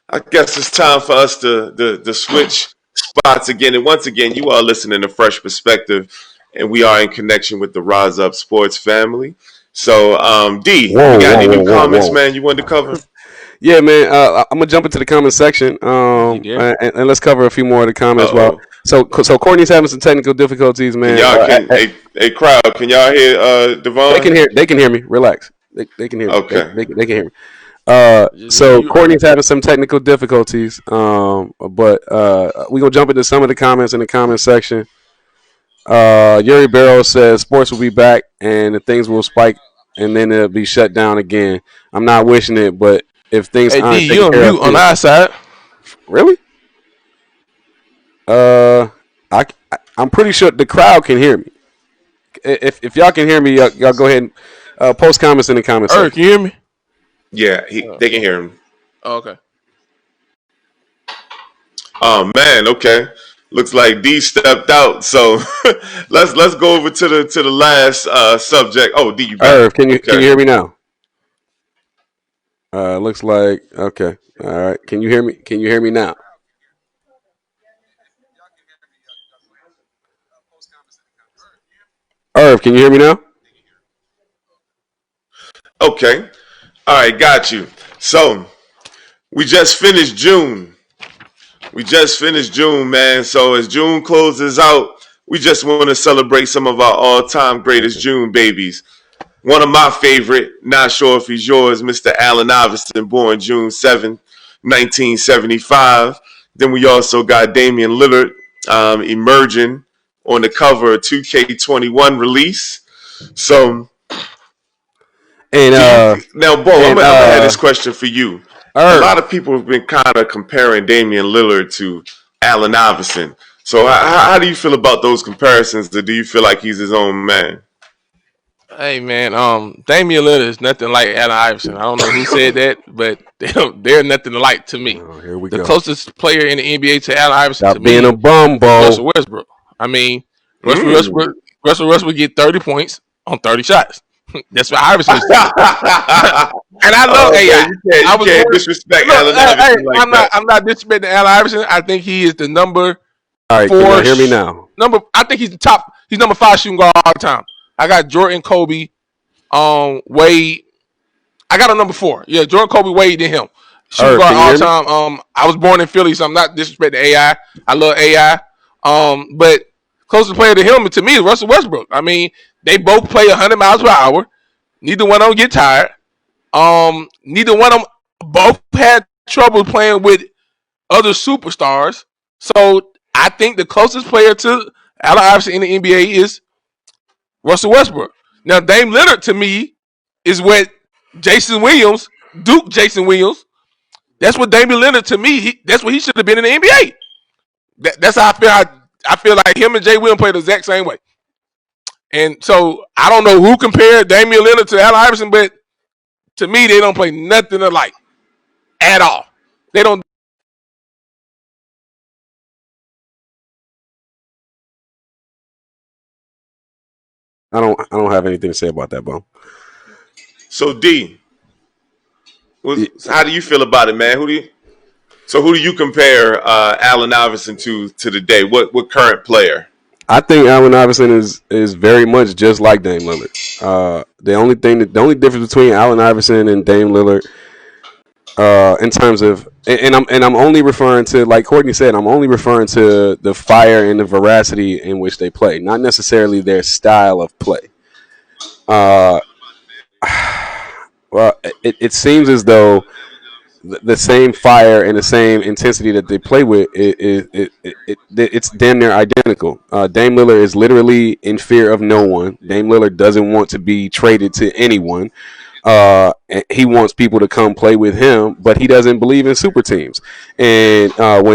Speaker 1: I guess it's time for us to switch spots again. And once again, you are listening to Fresh Perspective, and we are in connection with the Rise Up Sports family. So, D, you
Speaker 4: Whoa,
Speaker 1: got
Speaker 4: whoa,
Speaker 1: any
Speaker 4: whoa,
Speaker 1: new
Speaker 4: whoa,
Speaker 1: comments,
Speaker 4: whoa.
Speaker 1: man, you wanted to cover?
Speaker 4: Yeah, man. I'm gonna jump into the comment section,
Speaker 2: You there?
Speaker 4: and let's cover a few more of the comments. Well,
Speaker 1: Uh-oh.
Speaker 4: so Courtney's having some technical difficulties,
Speaker 1: Can
Speaker 4: man.
Speaker 1: y'all, hey, crowd, can y'all hear Devon?
Speaker 4: They can hear me. Relax. They can hear me.
Speaker 1: Okay.
Speaker 4: They can hear me.
Speaker 2: Just
Speaker 4: So
Speaker 2: mute
Speaker 4: Courtney's having some technical difficulties. But we gonna jump into some of the comments in the comment section. Yuri Barrow says sports will be back and the things will spike and then it'll be shut down again. I'm not wishing it, but if things
Speaker 2: Hey D,
Speaker 4: aren't
Speaker 2: you
Speaker 4: taken
Speaker 2: on
Speaker 4: care of
Speaker 2: mute on
Speaker 4: here,
Speaker 2: our side.
Speaker 4: really? I'm pretty sure the crowd can hear me. If y'all can hear me, y'all go ahead and post comments in the comment
Speaker 2: Eric,
Speaker 4: section.
Speaker 2: you hear me?
Speaker 1: Yeah, they can hear him.
Speaker 2: Oh, okay.
Speaker 1: Oh man, okay. Looks like D stepped out, so let's go over to the last subject. Oh, D, you back?
Speaker 4: Irv, can you
Speaker 1: Okay.
Speaker 4: hear me now? Looks like okay. All right. Can you hear me? Can you hear me now? Irv, can you hear me now?
Speaker 1: Okay. All right, got you. So we just finished June. We just finished June, man. So as June closes out, we just want to celebrate some of our all-time greatest June babies. One of my favorite, not sure if he's yours, Mr. Allen Iverson, born June 7th, 1975. Then we also got Damian Lillard emerging on the cover of 2K21 release. So
Speaker 4: And
Speaker 1: now, Bo, I'm gonna have this question for you. A
Speaker 4: Irv,
Speaker 1: lot of people have been kind of comparing Damian Lillard to Allen Iverson. So how do you feel about those comparisons? Or do you feel like he's his own man?
Speaker 2: Hey man, Damian Lillard is nothing like Allen Iverson. I don't know who said that, but they're nothing alike to me.
Speaker 4: oh, here we
Speaker 2: The
Speaker 4: go.
Speaker 2: closest player in the NBA to Allen Iverson
Speaker 4: Stop
Speaker 2: to
Speaker 4: being
Speaker 2: me
Speaker 4: a bum,
Speaker 2: is
Speaker 4: Bo.
Speaker 2: Russell Westbrook. I mean, Russell Westbrook get 30 points on 30 shots. That's what Iverson used to do. And I love AI.
Speaker 1: You can't disrespect Allen Iverson like that.
Speaker 2: I'm not disrespecting Allen Iverson. I think he is the number
Speaker 4: All right, can you hear me now?
Speaker 2: I think he's the top. He's number 5 shooting guard all the time. I got Jordan, Kobe, Wade. I got a number 4. Yeah, Jordan, Kobe, Wade, then him. Shooting
Speaker 4: Irv,
Speaker 2: guard
Speaker 4: can you
Speaker 2: all
Speaker 4: hear
Speaker 2: the
Speaker 4: me?
Speaker 2: time. I was born in Philly, so I'm not disrespecting AI. I love AI. But closest player to him, to me, is Russell Westbrook. I mean, they both play 100 miles per hour. Neither one of them get tired. Neither one of them both had trouble playing with other superstars. So I think the closest player to Allen Iverson in the NBA is Russell Westbrook. Now, Dame Lillard to me is what Jason Williams, Duke Jason Williams. That's what Damian Lillard to me. That's what he should have been in the NBA. That's how I feel. I feel like him and Jay Williams play the exact same way. And so I don't know who compared Damian Lillard to Allen Iverson, but to me, they don't play nothing alike at all. They don't.
Speaker 4: I don't have anything to say about that, Bo.
Speaker 1: So D, how do you feel about it, man? Who do you compare Allen Iverson to today? What current player?
Speaker 4: I think Allen Iverson is very much just like Dame Lillard. The only difference between Allen Iverson and Dame Lillard, in terms of, and I'm only referring to, like Courtney said, I'm only referring to the fire and the veracity in which they play, not necessarily their style of play. Uh, well, it seems as though the same fire and the same intensity that they play with, it's damn near identical. Dame Lillard is literally in fear of no one. Dame Lillard doesn't want to be traded to anyone. He wants people to come play with him, but he doesn't believe in super teams. And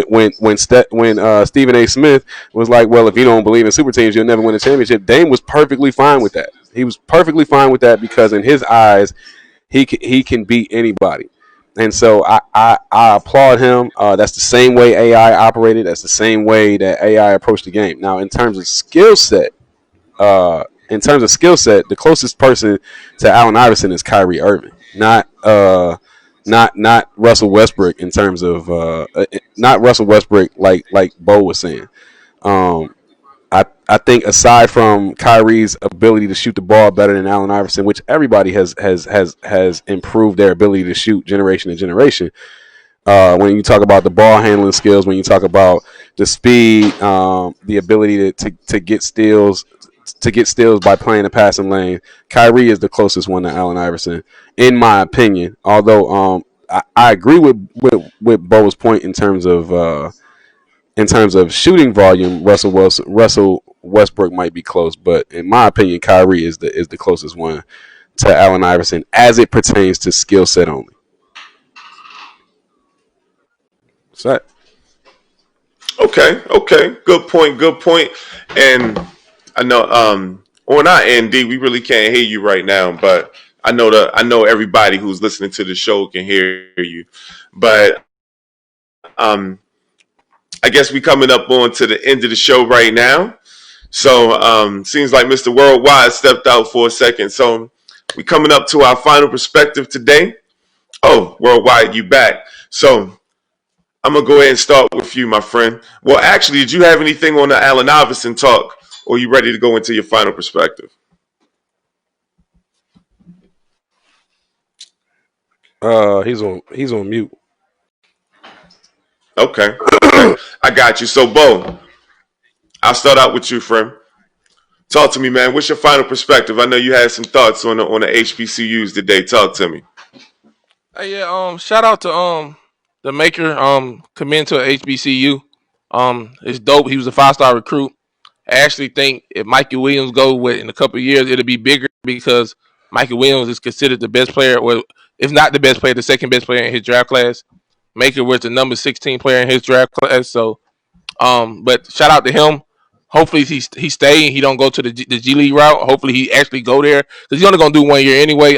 Speaker 4: when Stephen A. Smith was like, "Well, if you don't believe in super teams, you'll never win a championship," Dame was perfectly fine with that. He was perfectly fine with that because in his eyes, he can beat anybody. And so I applaud him. That's the same way AI operated. That's the same way that AI approached the game. Now, in terms of skill set, the closest person to Allen Iverson is Kyrie Irving, not Russell Westbrook. In terms of not Russell Westbrook, like Bo was saying. I think aside from Kyrie's ability to shoot the ball better than Allen Iverson, which everybody has improved their ability to shoot generation to generation. When you talk about the ball handling skills, when you talk about the speed, the ability to get steals, by playing the passing lane, Kyrie is the closest one to Allen Iverson, in my opinion. Although I agree with Bo's point in terms of shooting volume, Russell Westbrook might be close, but in my opinion, Kyrie is the closest one to Allen Iverson as it pertains to skill set only. Set.
Speaker 1: Okay, good point. And I know on our end, D, we really can't hear you right now, but I know everybody who's listening to the show can hear you. But I guess we coming up on to the end of the show right now. So seems like Mr. Worldwide stepped out for a second. So we coming up to our final perspective today. Oh, Worldwide, you back. So I'm going to go ahead and start with you, my friend. Well, actually, did you have anything on the Allen Iverson talk, or are you ready to go into your final perspective?
Speaker 4: He's on mute.
Speaker 1: Okay. I got you. So, Bo, I'll start out with you, friend. Talk to me, man. What's your final perspective? I know you had some thoughts on the HBCUs today. Talk to me.
Speaker 2: Hey, yeah. Shout out to the maker. Committing to a HBCU. It's dope. He was a 5-star recruit. I actually think if Mikey Williams go with in a couple of years, it'll be bigger because Mikey Williams is considered the best player, or if not the best player, the second best player in his draft class. Maker was the number 16 player in his draft class. So, but shout out to him. Hopefully he stay and he don't go to the G League route. Hopefully he actually go there because he's only gonna do 1 year anyway.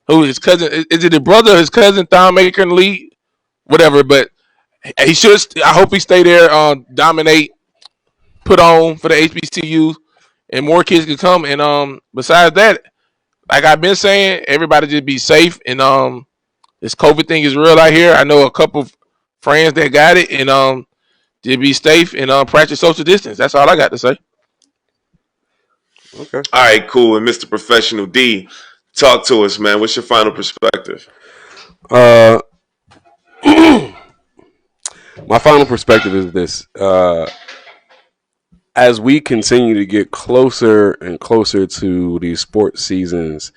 Speaker 2: Who his cousin? Is it his brother? Or his cousin Thon Maker in the league? Whatever, but he should. I hope he stay there. Dominate. Put on for the HBCUs, and more kids can come. And besides that, like I've been saying, everybody just be safe. And this COVID thing is real out here. I know a couple of friends that got it, and just be safe and practice social distance. That's all I got to say.
Speaker 4: Okay.
Speaker 1: All right, cool. And Mr. Professional D, talk to us, man. What's your final perspective?
Speaker 4: My final perspective is this. as we continue to get closer and closer to these sports seasons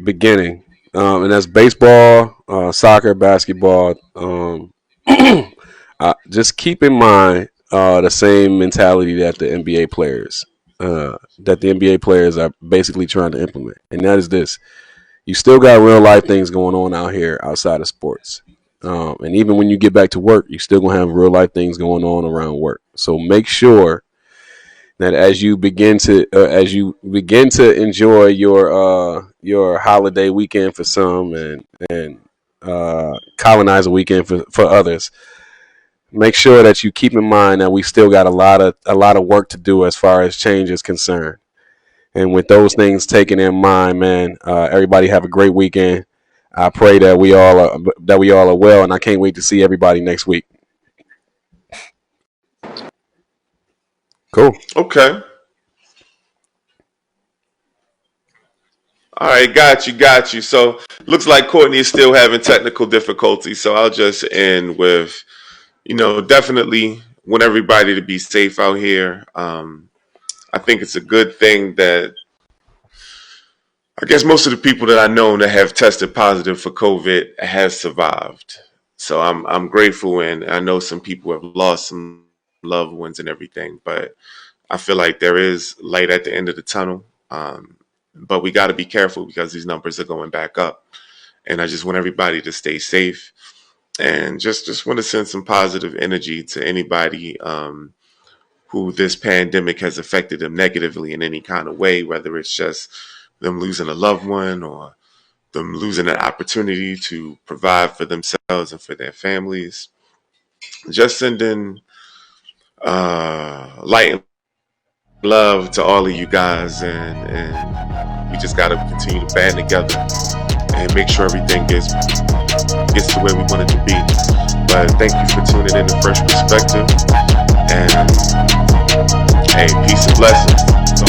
Speaker 4: beginning, and that's baseball, soccer, basketball. Just keep in mind the same mentality that the NBA players are basically trying to implement, and that is this: you still got real life things going on out here outside of sports. And even when you get back to work, you still gonna have real life things going on around work. So make sure that as you begin to enjoy your holiday weekend for some and colonize a weekend for others, make sure that you keep in mind that we still got a lot of work to do as far as change is concerned. And with those things taken in mind, man, everybody have a great weekend. I pray that we all are well, and I can't wait to see everybody next week. Cool.
Speaker 1: Okay. All right, got you. So looks like Courtney is still having technical difficulties. So I'll just end with, definitely want everybody to be safe out here. I think it's a good thing that I guess most of the people that I know that have tested positive for COVID have survived. So I'm grateful, and I know some people have lost some loved ones and everything, but I feel like there is light at the end of the tunnel. But we got to be careful because these numbers are going back up, and I just want everybody to stay safe, and just want to send some positive energy to anybody who this pandemic has affected them negatively in any kind of way, whether it's just them losing a loved one or them losing an opportunity to provide for themselves and for their families. Just sending light and love to all of you guys, and we just got to continue to band together and make sure everything gets to where we want it to be. But thank you for tuning in to Phresh Perspective, and hey, peace and blessings. So